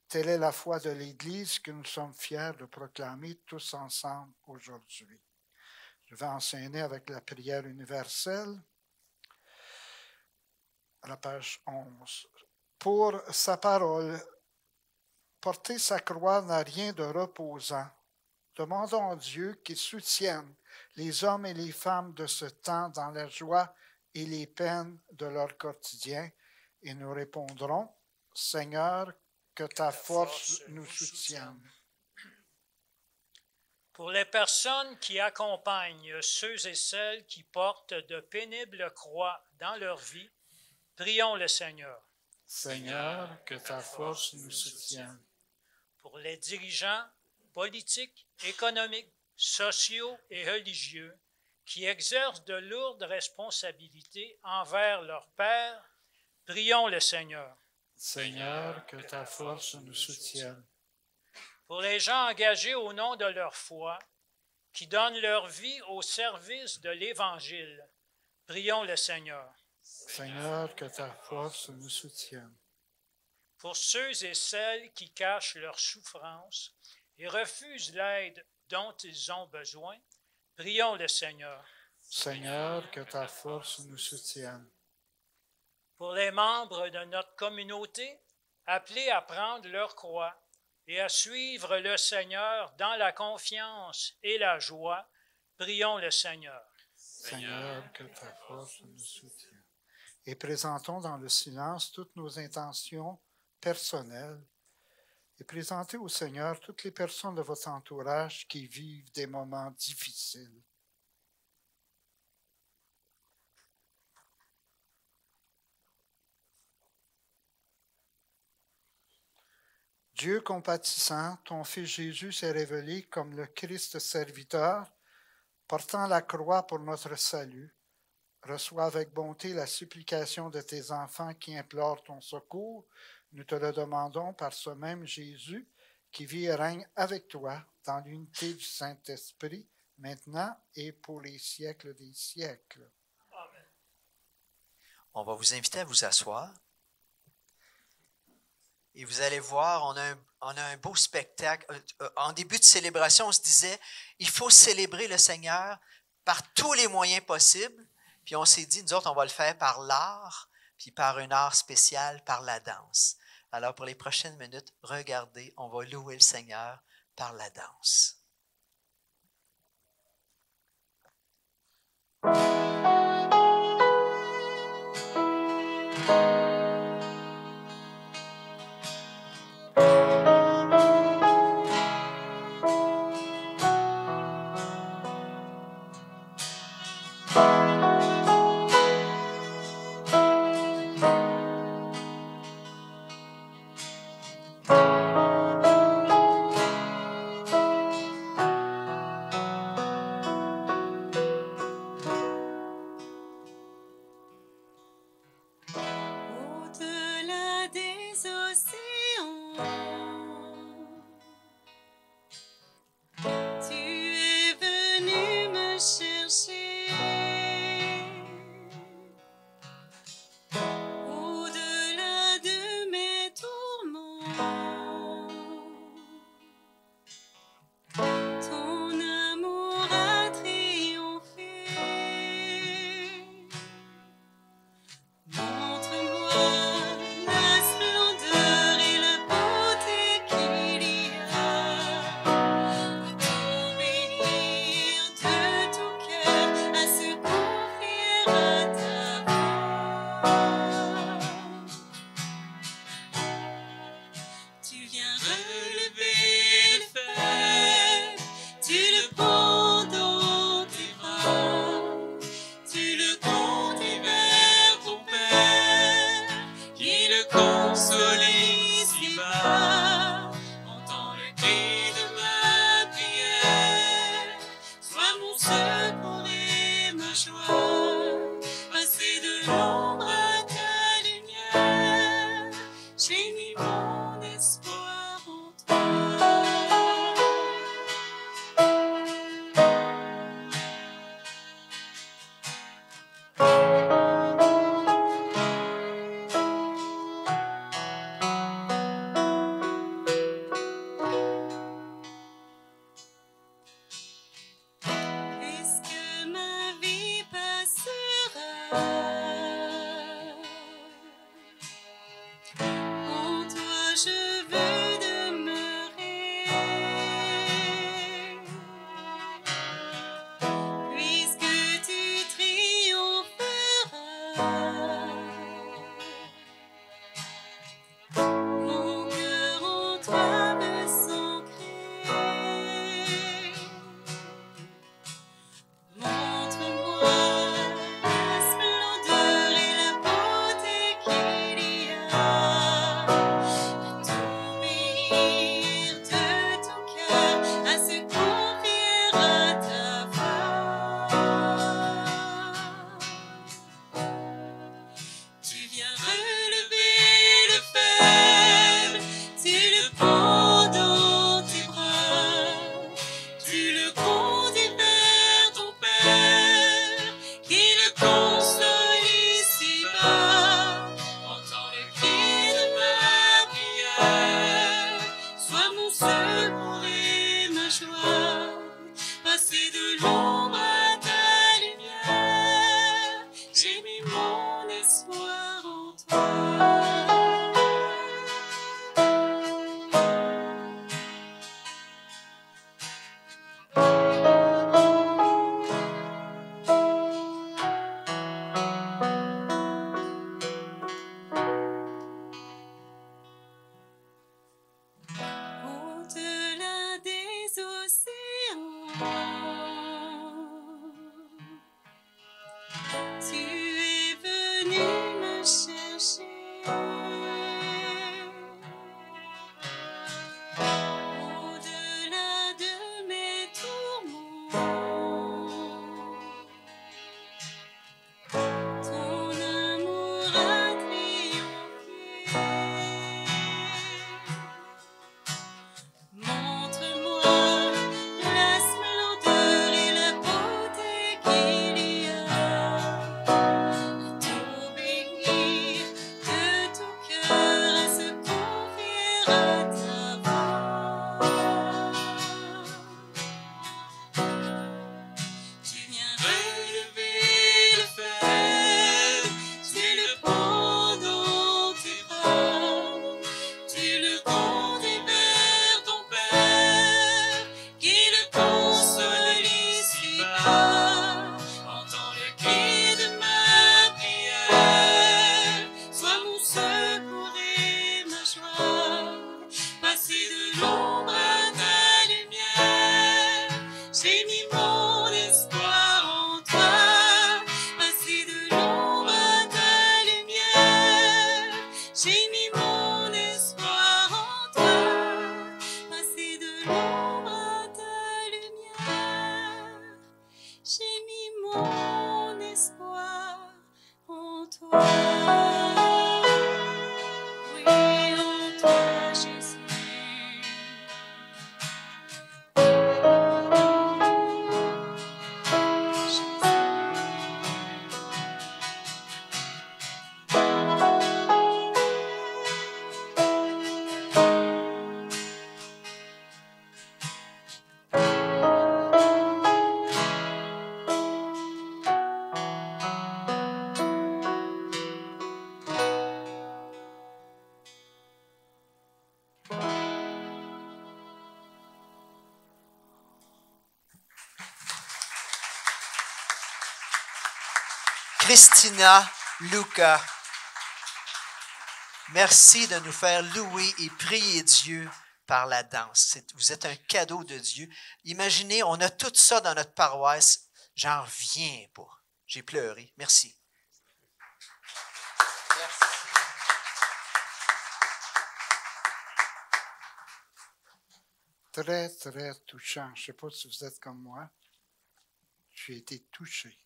Telle est la foi de l'Église que nous sommes fiers de proclamer tous ensemble aujourd'hui. Je vais enseigner avec la prière universelle à la page 11. Pour sa parole, porter sa croix n'a rien de reposant. Demandons à Dieu qu'il soutienne les hommes et les femmes de ce temps dans la joie et les peines de leur quotidien, et nous répondrons, Seigneur, que ta force nous soutienne. Pour les personnes qui accompagnent ceux et celles qui portent de pénibles croix dans leur vie, prions le Seigneur. Seigneur, que ta force nous soutienne. Pour les dirigeants politiques, économiques, sociaux et religieux qui exercent de lourdes responsabilités envers leurs pairs, prions le Seigneur. Seigneur, que ta force nous soutienne. Pour les gens engagés au nom de leur foi, qui donnent leur vie au service de l'Évangile, prions le Seigneur. Seigneur, que ta force nous soutienne. Pour ceux et celles qui cachent leur souffrance et refusent l'aide dont ils ont besoin, prions le Seigneur. Seigneur, que ta force nous soutienne. Pour les membres de notre communauté, appelés à prendre leur croix et à suivre le Seigneur dans la confiance et la joie, prions le Seigneur. Seigneur, que ta force nous soutienne. Et présentons dans le silence toutes nos intentions personnelles et présentez au Seigneur toutes les personnes de votre entourage qui vivent des moments difficiles. Dieu compatissant, ton Fils Jésus s'est révélé comme le Christ serviteur, portant la croix pour notre salut. Reçois avec bonté la supplication de tes enfants qui implorent ton secours. Nous te le demandons par ce même Jésus qui vit et règne avec toi dans l'unité du Saint-Esprit, maintenant et pour les siècles des siècles. Amen. On va vous inviter à vous asseoir. Et vous allez voir, on a un beau spectacle. En début de célébration, on se disait, il faut célébrer le Seigneur par tous les moyens possibles. Puis on s'est dit, nous autres, on va le faire par l'art, puis par un art spécial, par la danse. Alors pour les prochaines minutes, regardez, on va louer le Seigneur par la danse. joie, passer de l'ombre à ta lumière. J'ai mis mon espoir en toi. Au-delà des océans, tu es venu me chercher. Au-delà de mes tourments, ton amour a triomphé. Montre-moi la splendeur et la beauté qu'il y a à t'obéir de tout cœur, à se confier à ta voix. Tu viens relever le fer, tu le prends dans tes bras, tu le conduis vers ton Père, qui le console ici-bas. Entends le cri de ma prière, sois mon secours et ma joie. Passer de l'ombre à ta lumière, j'ai mis mon espoir en toi. Passer de l'ombre à ta lumière, j'ai mis mon espoir en toi. Passer de l'ombre à ta lumière, j'ai mis mon espoir en toi. Oui, en toi, Jésus. Christina, Luca, merci de nous faire louer et prier Dieu par la danse. Vous êtes un cadeau de Dieu. Imaginez, on a tout ça dans notre paroisse. J'en reviens pas. J'ai pleuré. Merci. Merci. Très, très touchant. Je ne sais pas si vous êtes comme moi. J'ai été touché.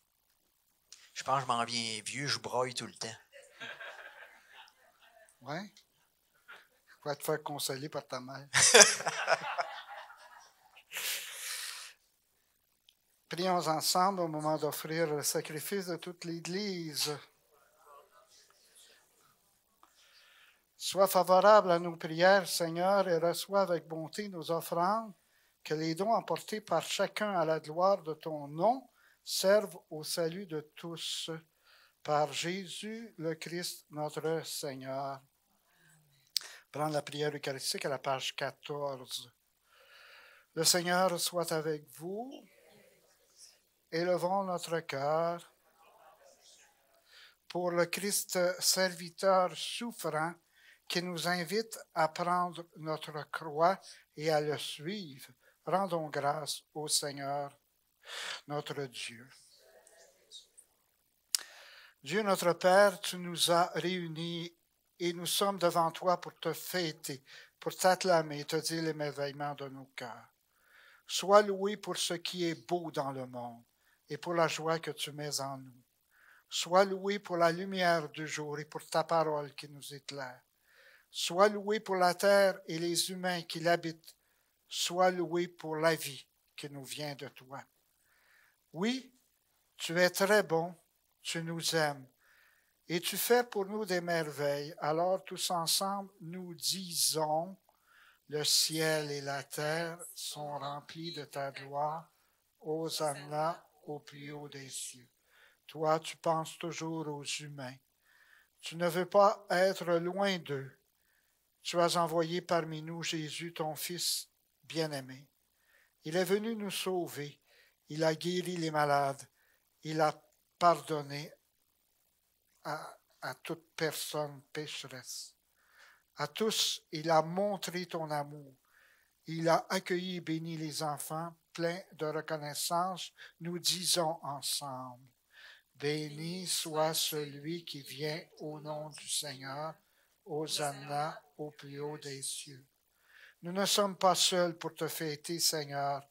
Je pense que je m'en viens vieux, je broille tout le temps. Oui? Je vais te faire consoler par ta mère. Prions ensemble au moment d'offrir le sacrifice de toute l'Église. Sois favorable à nos prières, Seigneur, et reçois avec bonté nos offrandes, que les dons apportés par chacun à la gloire de ton nom servent au salut de tous. Par Jésus le Christ, notre Seigneur. Prendre la prière eucharistique à la page 14. Le Seigneur soit avec vous. Élevons notre cœur. Pour le Christ serviteur souffrant, qui nous invite à prendre notre croix et à le suivre, rendons grâce au Seigneur, notre Dieu. Dieu notre Père, tu nous as réunis et nous sommes devant toi pour te fêter, pour t'acclamer et te dire l'émerveillement de nos cœurs. Sois loué pour ce qui est beau dans le monde et pour la joie que tu mets en nous. Sois loué pour la lumière du jour et pour ta parole qui nous éclaire. Sois loué pour la terre et les humains qui l'habitent. Sois loué pour la vie qui nous vient de toi. Oui, tu es très bon, tu nous aimes, et tu fais pour nous des merveilles. Alors tous ensemble, nous disons, Le ciel et la terre sont remplis de ta gloire. Hosanna au plus haut des cieux. Toi, tu penses toujours aux humains. Tu ne veux pas être loin d'eux. Tu as envoyé parmi nous Jésus, ton Fils bien-aimé. Il est venu nous sauver. Il a guéri les malades. Il a pardonné à toute personne pécheresse. À tous, il a montré ton amour. Il a accueilli et béni les enfants, pleins de reconnaissance. Nous disons ensemble, béni soit celui qui vient au nom du Seigneur. Hosanna au plus haut des cieux. Nous ne sommes pas seuls pour te fêter, Seigneur.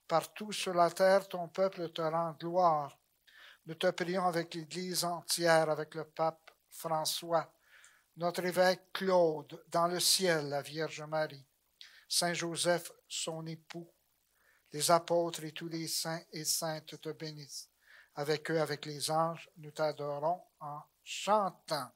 Partout sur la terre, ton peuple te rend gloire. Nous te prions avec l'Église entière, avec le pape François, notre évêque Claude, dans le ciel, la Vierge Marie, Saint Joseph, son époux, les apôtres et tous les saints et saintes te bénissent. Avec eux, avec les anges, nous t'adorons en chantant.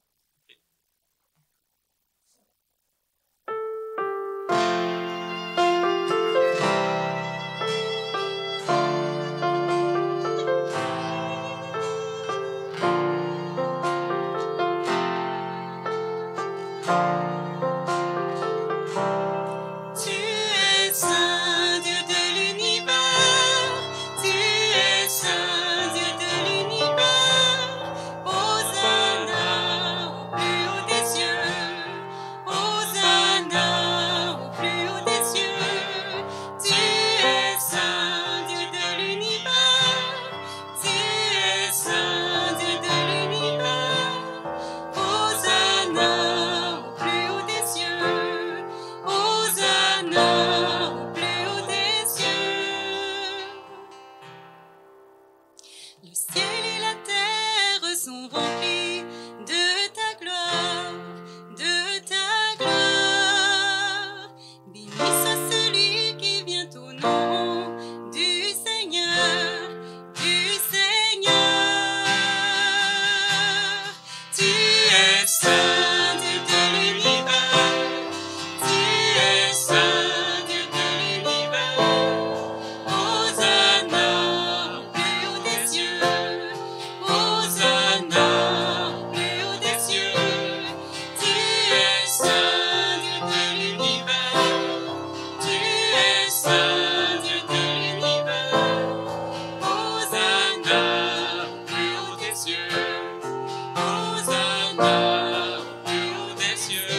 Tu es Saint Dieu de l'univers, tu es Saint Dieu de l'univers. Hosanna au plus haut des cieux, Hosanna au plus haut des cieux. Tu es Saint Dieu de l'univers, tu es Saint Dieu de l'univers. Hosanna au plus haut des cieux, Hosanna au plus haut des cieux. Le ciel et la terre sont remplis de ta gloire, de ta gloire. Béni soit celui qui vient au nom du Seigneur, du Seigneur. Tu es Saint Dieu de l'univers, tu es Saint Dieu de l'univers. Hosanna au plus haut des cieux, Hosanna au plus haut des cieux. Tu es Saint Dieu de l'univers, tu es Saint Dieu de l'univers. Hosanna au plus haut des cieux, Hosanna au plus haut des cieux.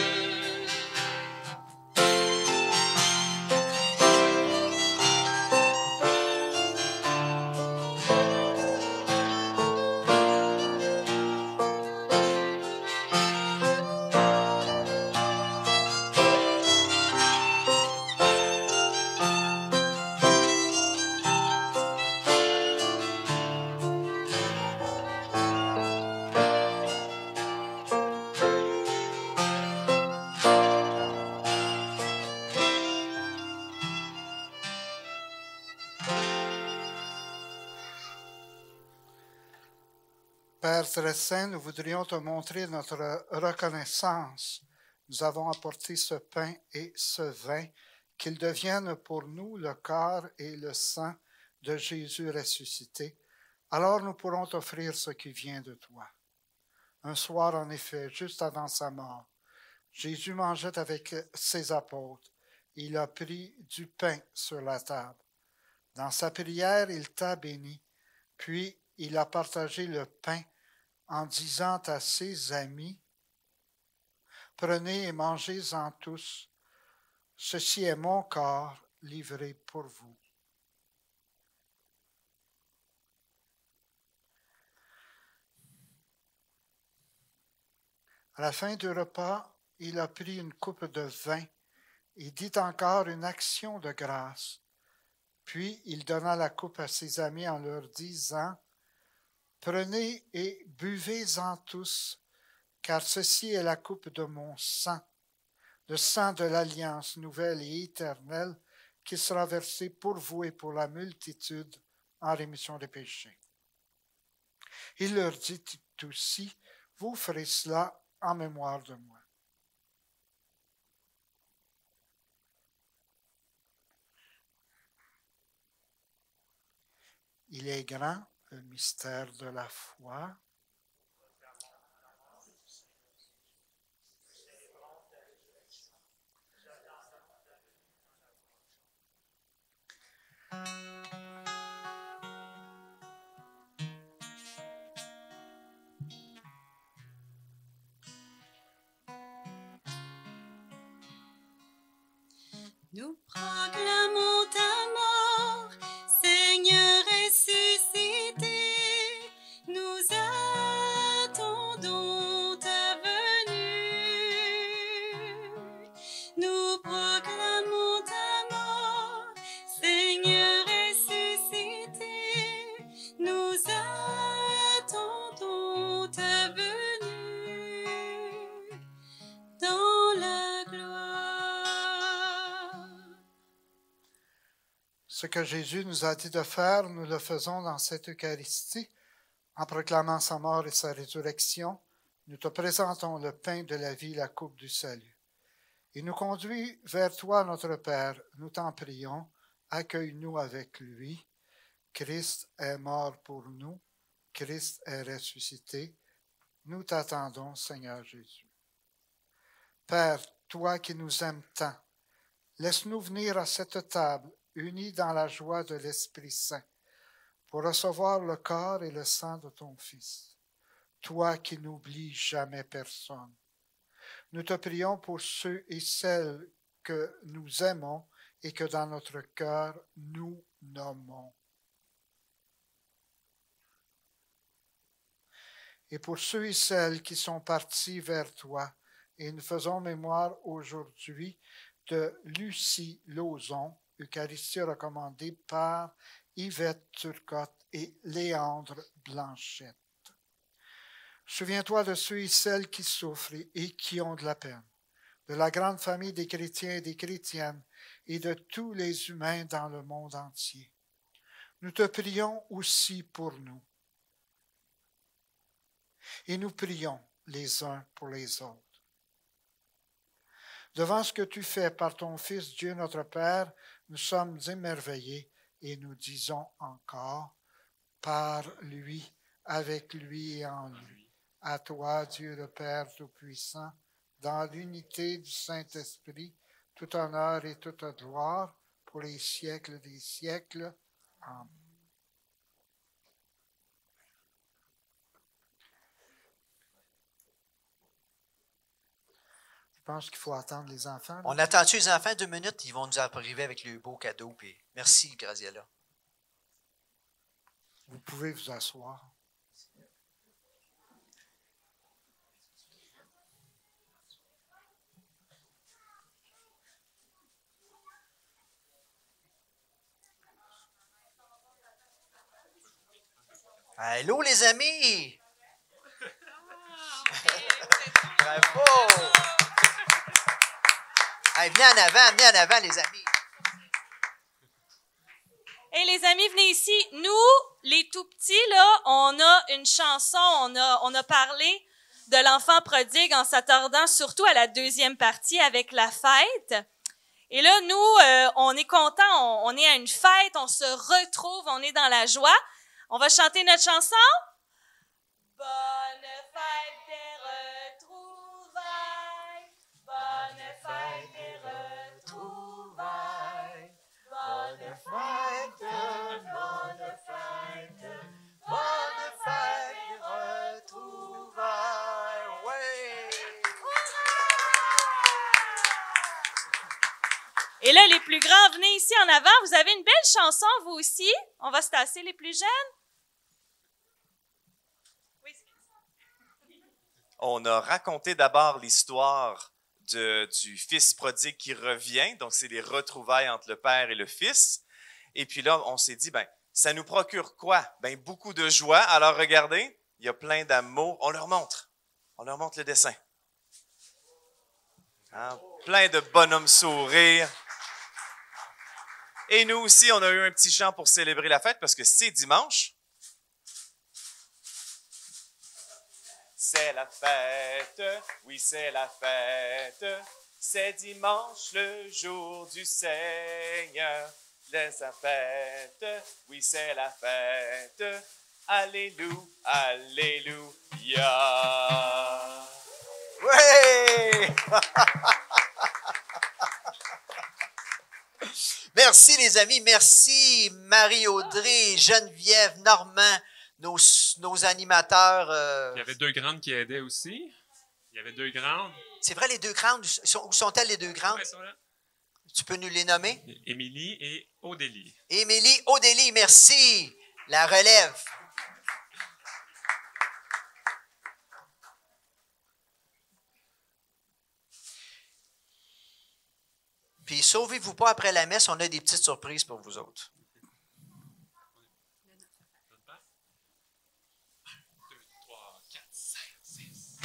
Père très saint, nous voudrions te montrer notre reconnaissance. Nous avons apporté ce pain et ce vin, qu'ils deviennent pour nous le corps et le sang de Jésus ressuscité. Alors nous pourrons t'offrir ce qui vient de toi. Un soir, en effet, juste avant sa mort, Jésus mangeait avec ses apôtres. Il a pris du pain sur la table. Dans sa prière, il t'a béni, puis il a partagé le pain en disant à ses amis, « Prenez et mangez-en tous, ceci est mon corps livré pour vous. » À la fin du repas, il a pris une coupe de vin et dit encore une action de grâce. Puis il donna la coupe à ses amis en leur disant, « Prenez et buvez-en tous, car ceci est la coupe de mon sang, le sang de l'alliance nouvelle et éternelle qui sera versé pour vous et pour la multitude en rémission des péchés. » Il leur dit aussi, « Vous ferez cela en mémoire de moi. » Il est grand, le mystère de la foi. Nous proclamons ta mort, Seigneur ressuscité. Nous attendons ta venue. Nous proclamons ta mort, Seigneur ressuscité. Nous attendons ta venue dans la gloire. Ce que Jésus nous a dit de faire, nous le faisons dans cette Eucharistie. En proclamant sa mort et sa résurrection, nous te présentons le pain de la vie, la coupe du salut. Il nous conduit vers toi, notre Père. Nous t'en prions, accueille-nous avec lui. Christ est mort pour nous, Christ est ressuscité. Nous t'attendons, Seigneur Jésus. Père, toi qui nous aimes tant, laisse-nous venir à cette table, unis dans la joie de l'Esprit Saint, pour recevoir le corps et le sang de ton Fils. Toi qui n'oublies jamais personne. Nous te prions pour ceux et celles que nous aimons et que dans notre cœur nous nommons. Et pour ceux et celles qui sont partis vers toi, et nous faisons mémoire aujourd'hui de Lucie Lauzon, Eucharistie recommandée par Yvette Turcotte et Léandre Blanchette. Souviens-toi de ceux et celles qui souffrent et qui ont de la peine, de la grande famille des chrétiens et des chrétiennes et de tous les humains dans le monde entier. Nous te prions aussi pour nous. Et nous prions les uns pour les autres. Devant ce que tu fais par ton Fils, Dieu notre Père, nous sommes émerveillés et nous disons encore, par lui, avec lui et en lui, à toi, Dieu le Père Tout-Puissant, dans l'unité du Saint-Esprit, tout honneur et toute gloire pour les siècles des siècles. Amen. Je pense qu'il faut attendre les enfants. On attend-tu les enfants 2 minutes? Ils vont nous arriver avec le beau cadeau. Puis merci, Graziella. Vous pouvez vous asseoir. Allô, les amis! Bravo! Hey, venez en avant, les amis. Et les amis, venez ici. Nous, les tout petits, là, on a une chanson, on a parlé de l'enfant prodigue en s'attardant surtout à la deuxième partie avec la fête. Et là, nous, on est contents, on est à une fête, on se retrouve, on est dans la joie. On va chanter notre chanson. Bonne fête des retrouvailles, bonne fête des retrouvailles, bonne fête, bonne fête, bonne fête des retrouvailles. Ouais! Et là, les plus grands, venez ici en avant. Vous avez une belle chanson, vous aussi. On va se tasser, les plus jeunes. On a raconté d'abord l'histoire du fils prodigue qui revient. Donc, c'est les retrouvailles entre le père et le fils. Et puis là, on s'est dit, ben, ça nous procure quoi? Ben, beaucoup de joie. Alors, regardez, il y a plein d'amour. On leur montre le dessin. Hein? Plein de bonhommes sourires. Et nous aussi, on a eu un petit chant pour célébrer la fête parce que c'est dimanche. C'est la fête, oui c'est la fête, c'est dimanche le jour du Seigneur. de sa fête. Oui, c'est la fête. Alléluia, Alléluia. Oui! Merci les amis, merci Marie-Audrey, Geneviève, Normand, nos animateurs. Il y avait 2 grandes qui aidaient aussi. Il y avait 2 grandes. C'est vrai, les 2 grandes, où sont-elles les 2 grandes? Ouais, ça, là. Tu peux nous les nommer? Émilie et Odélie. Émilie, Odélie, merci. La relève. Puis, sauvez-vous pas après la messe, on a des petites surprises pour vous autres. 2, 3, 4, 5, 6.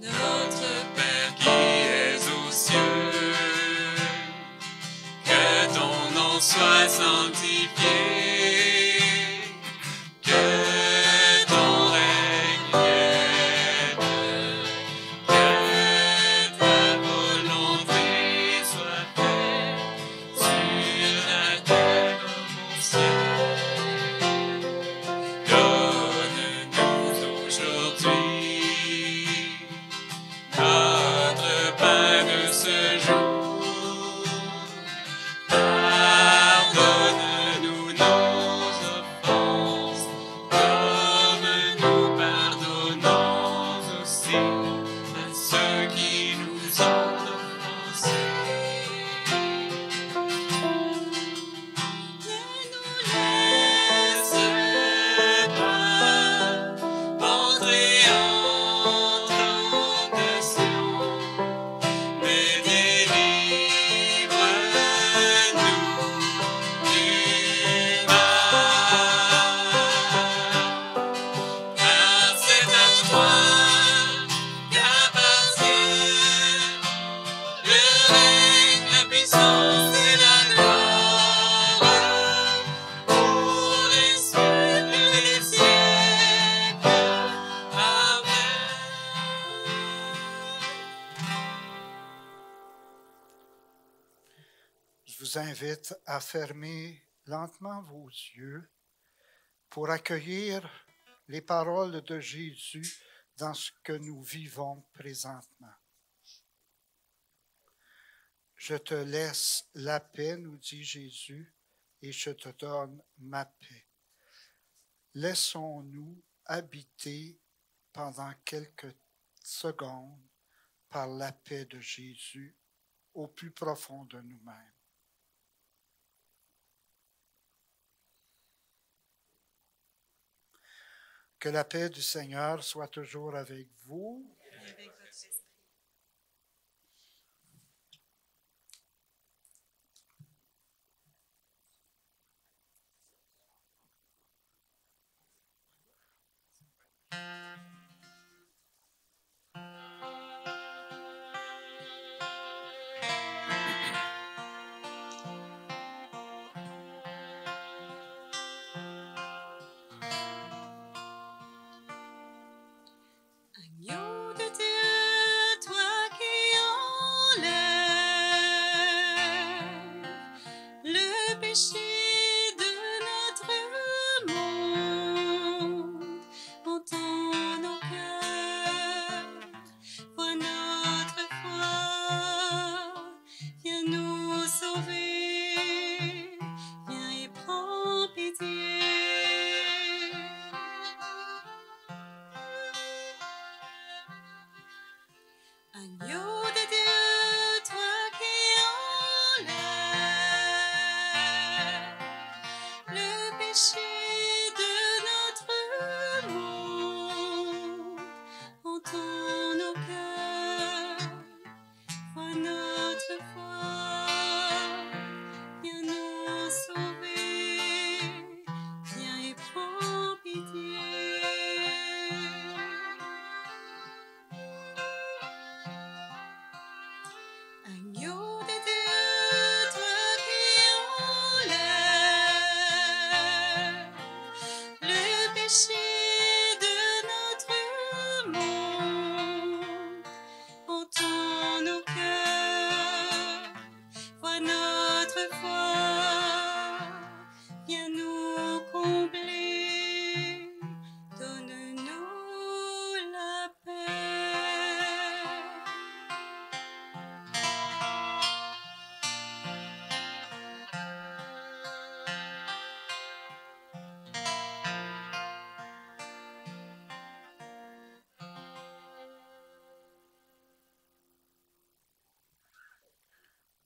Notre Père qui es aux cieux, que ton nom soit sanctifié, que ton règne vienne, que ta volonté soit faite sur la terre comme au ciel. Donne-nous aujourd'hui notre pain de ce jour. Pardonne-nous nos offenses, comme nous pardonnons aussi à ceux qui nous ont offensés. Ne nous laisse pas entrer en tentation, mais délivre-nous du mal. Car c'est à toi qu'appartient le règne, la puissance et la gloire pour les siècles des siècles. Amen. Je vous invite à fermer lentement vos yeux pour accueillir les paroles de Jésus dans ce que nous vivons présentement. Je te laisse la paix, nous dit Jésus, et je te donne ma paix. Laissons-nous habiter pendant quelques secondes par la paix de Jésus au plus profond de nous-mêmes. Que la paix du Seigneur soit toujours avec vous. Avec votre esprit. Agneau de Dieu,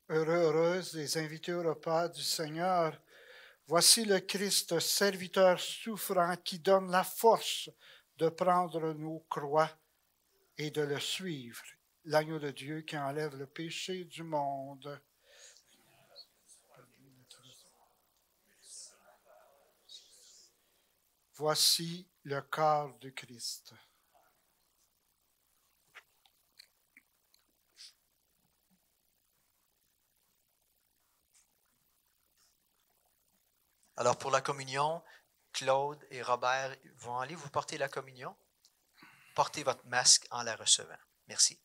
Heureuse les invités au repas du Seigneur. Voici le Christ, serviteur souffrant, qui donne la force de prendre nos croix et de le suivre. L'agneau de Dieu qui enlève le péché du monde. Voici le corps de Christ. Alors pour la communion, Claude et Robert vont aller vous porter la communion. Portez votre masque en la recevant. Merci.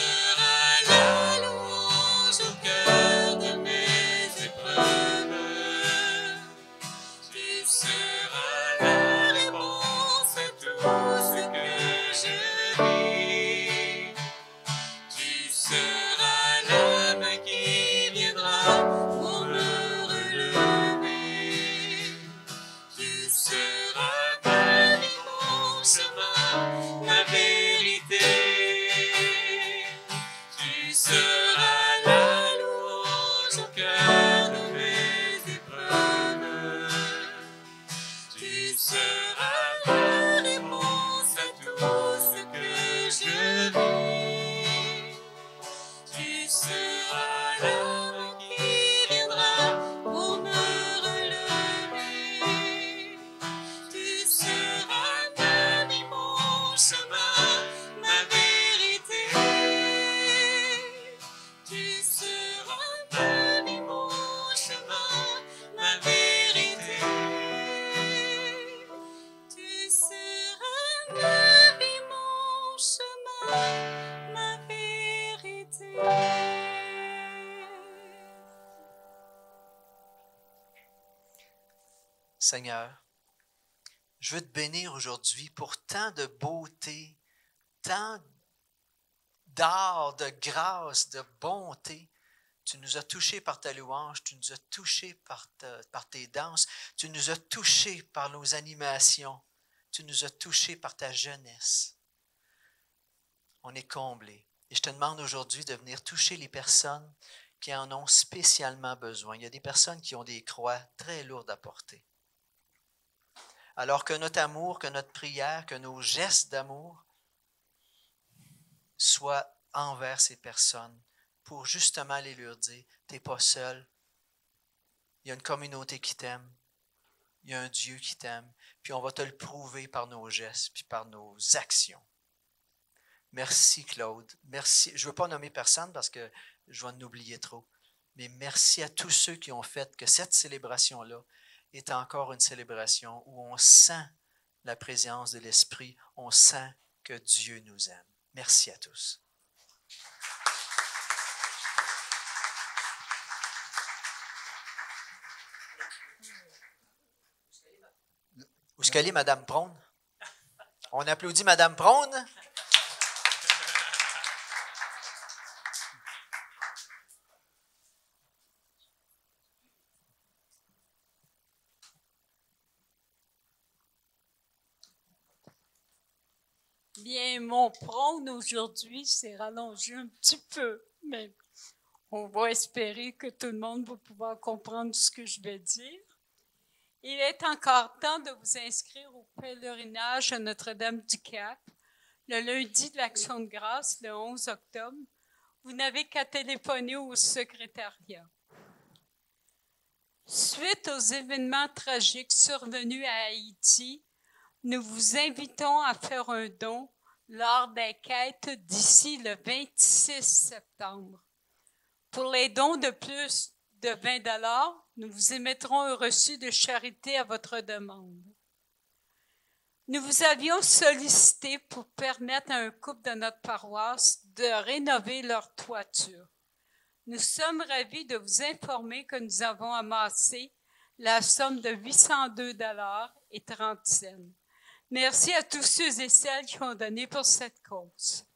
seras la louange au cœur de mes épreuves. Tu seras la réponse à tout ce que je vis. Tu seras l'âme qui viendra pour me relever. Tu seras ma vie, mon chemin, ma vérité. Tu seras la louange au cœur de mes épreuves. Tu seras la réponse à tout ce que je vis. Tu seras l'âme qui viendra pour me relever. Tu seras ma vie, mon chemin, ma vérité. Tu seras ma vie, mon chemin, ma vérité. Tu seras ma vie, mon chemin, ma vérité. Seigneur, je veux te bénir aujourd'hui pour tant de beauté, tant d'art, de grâce, de bonté. Tu nous as touchés par ta louange, tu nous as touchés par tes danses, tu nous as touchés par nos animations, tu nous as touchés par ta jeunesse. On est comblés. Et je te demande aujourd'hui de venir toucher les personnes qui en ont spécialement besoin. Il y a des personnes qui ont des croix très lourdes à porter. Alors que notre amour, que notre prière, que nos gestes d'amour soient envers ces personnes pour justement aller leur dire, tu n'es pas seul, il y a une communauté qui t'aime, il y a un Dieu qui t'aime, puis on va te le prouver par nos gestes, puis par nos actions. Merci Claude, merci. Je ne veux pas nommer personne parce que je vais en oublier trop, mais merci à tous ceux qui ont fait que cette célébration-là est encore une célébration où on sent la présence de l'Esprit, on sent que Dieu nous aime. Merci à tous. Où est-ce qu'elle est, Mme Prône? On applaudit Mme Prône. Bien, mon prône aujourd'hui s'est rallongé un petit peu, mais on va espérer que tout le monde va pouvoir comprendre ce que je vais dire. Il est encore temps de vous inscrire au pèlerinage à Notre-Dame-du-Cap, le lundi de l'Action de grâce, le 11 octobre. Vous n'avez qu'à téléphoner au secrétariat. Suite aux événements tragiques survenus à Haïti, nous vous invitons à faire un don lors des quêtes d'ici le 26 septembre. Pour les dons de plus de 20 $, nous vous émettrons un reçu de charité à votre demande. Nous vous avions sollicité pour permettre à un couple de notre paroisse de rénover leur toiture. Nous sommes ravis de vous informer que nous avons amassé la somme de 802,30 $. Merci à tous ceux et celles qui ont donné pour cette cause.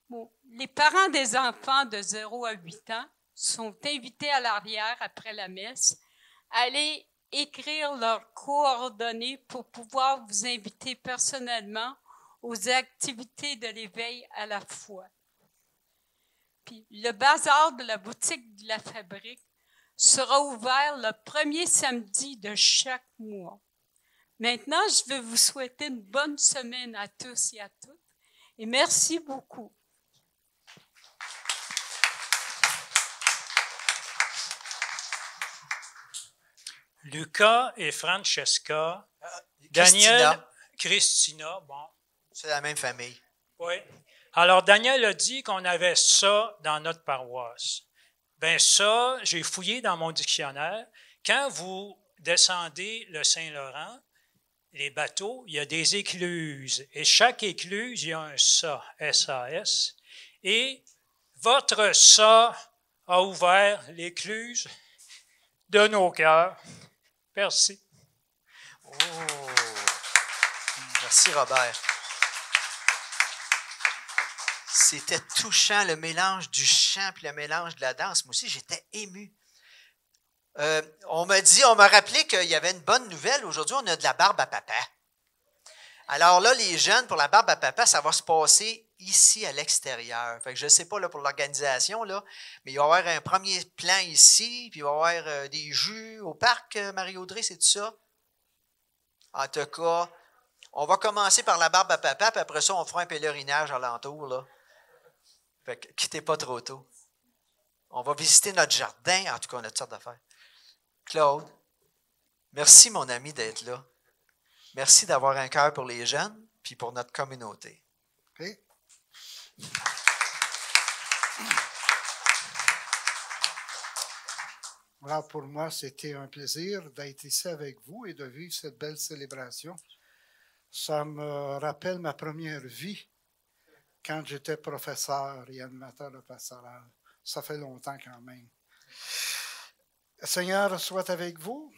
Bon, les parents des enfants de 0 à 8 ans sont invités à l'arrière après la messe à aller écrire leurs coordonnées pour pouvoir vous inviter personnellement aux activités de l'éveil à la foi. Puis, le bazar de la boutique de la fabrique sera ouvert le premier samedi de chaque mois. Maintenant, je veux vous souhaiter une bonne semaine à tous et à toutes et merci beaucoup. Lucas et Francesca, Daniel, Christina, bon. C'est la même famille. Oui. Alors, Daniel a dit qu'on avait ça dans notre paroisse. Bien, ça, j'ai fouillé dans mon dictionnaire. Quand vous descendez le Saint-Laurent, les bateaux, il y a des écluses. Et chaque écluse, il y a un SA, SAS. Et votre sort a ouvert l'écluse de nos cœurs. Merci. Oh! Merci, Robert. C'était touchant, le mélange du chant puis le mélange de la danse. Moi aussi, j'étais ému. On m'a rappelé qu'il y avait une bonne nouvelle. Aujourd'hui, on a de la barbe à papa. Alors là, les jeunes, pour la barbe à papa, ça va se passer ici à l'extérieur. Fait que je ne sais pas là, pour l'organisation, là, mais il va y avoir un premier plan ici, puis il va y avoir des jus au parc, Marie-Audrey, c'est tout ça? En tout cas, on va commencer par la barbe à papa, puis après ça, on fera un pèlerinage alentour, là. Fait que quittez pas trop tôt. On va visiter notre jardin, en tout cas, on a toutes sortes d'affaires. Claude, merci, mon ami, d'être là. Merci d'avoir un cœur pour les jeunes, puis pour notre communauté. OK? Alors, pour moi, c'était un plaisir d'être ici avec vous et de vivre cette belle célébration. Ça me rappelle ma première vie quand j'étais professeur et animateur de pastoral. Ça fait longtemps quand même. Seigneur soit avec vous.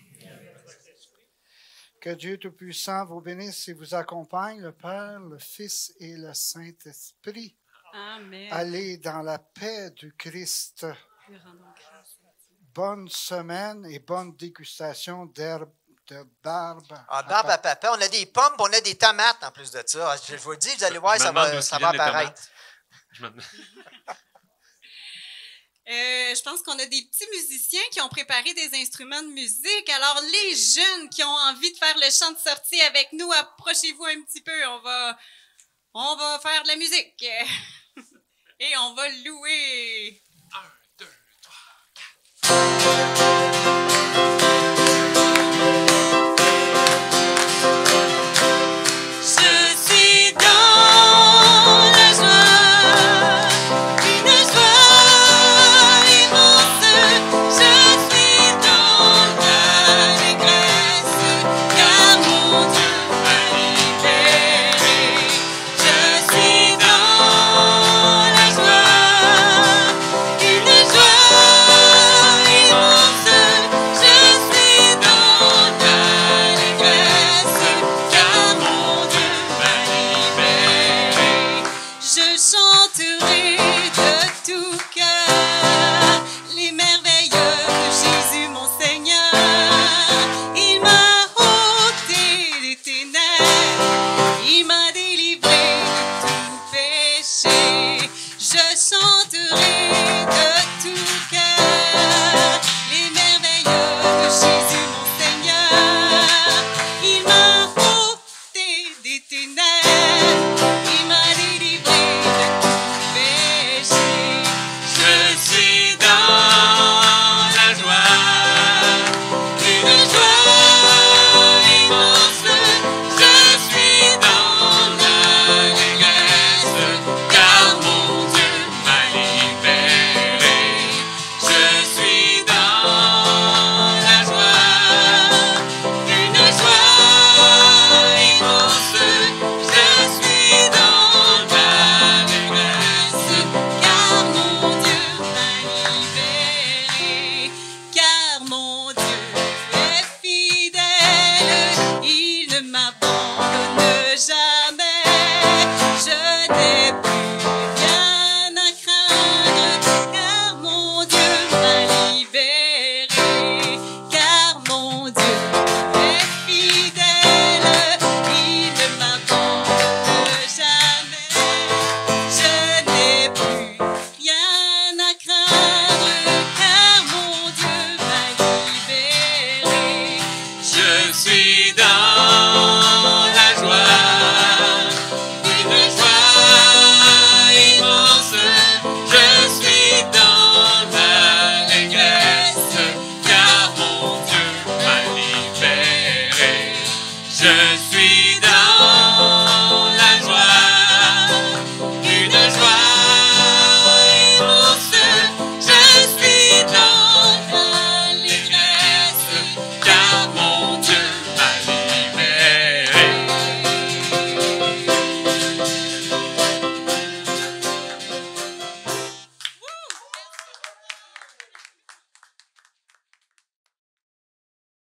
Que Dieu Tout-Puissant vous bénisse et vous accompagne, le Père, le Fils et le Saint-Esprit. Amen. Allez dans la paix du Christ. Nous rendons grâce à Dieu. Bonne semaine et bonne dégustation d'herbe de barbe. Ah, barbe à papa, on a des pommes, puis on a des tomates en plus de ça. Je vous le dis, vous allez voir, ça va apparaître. Je pense qu'on a des petits musiciens qui ont préparé des instruments de musique. Alors, les jeunes qui ont envie de faire le chant de sortie avec nous, approchez-vous un petit peu. On va faire de la musique. Et on va louer. 1,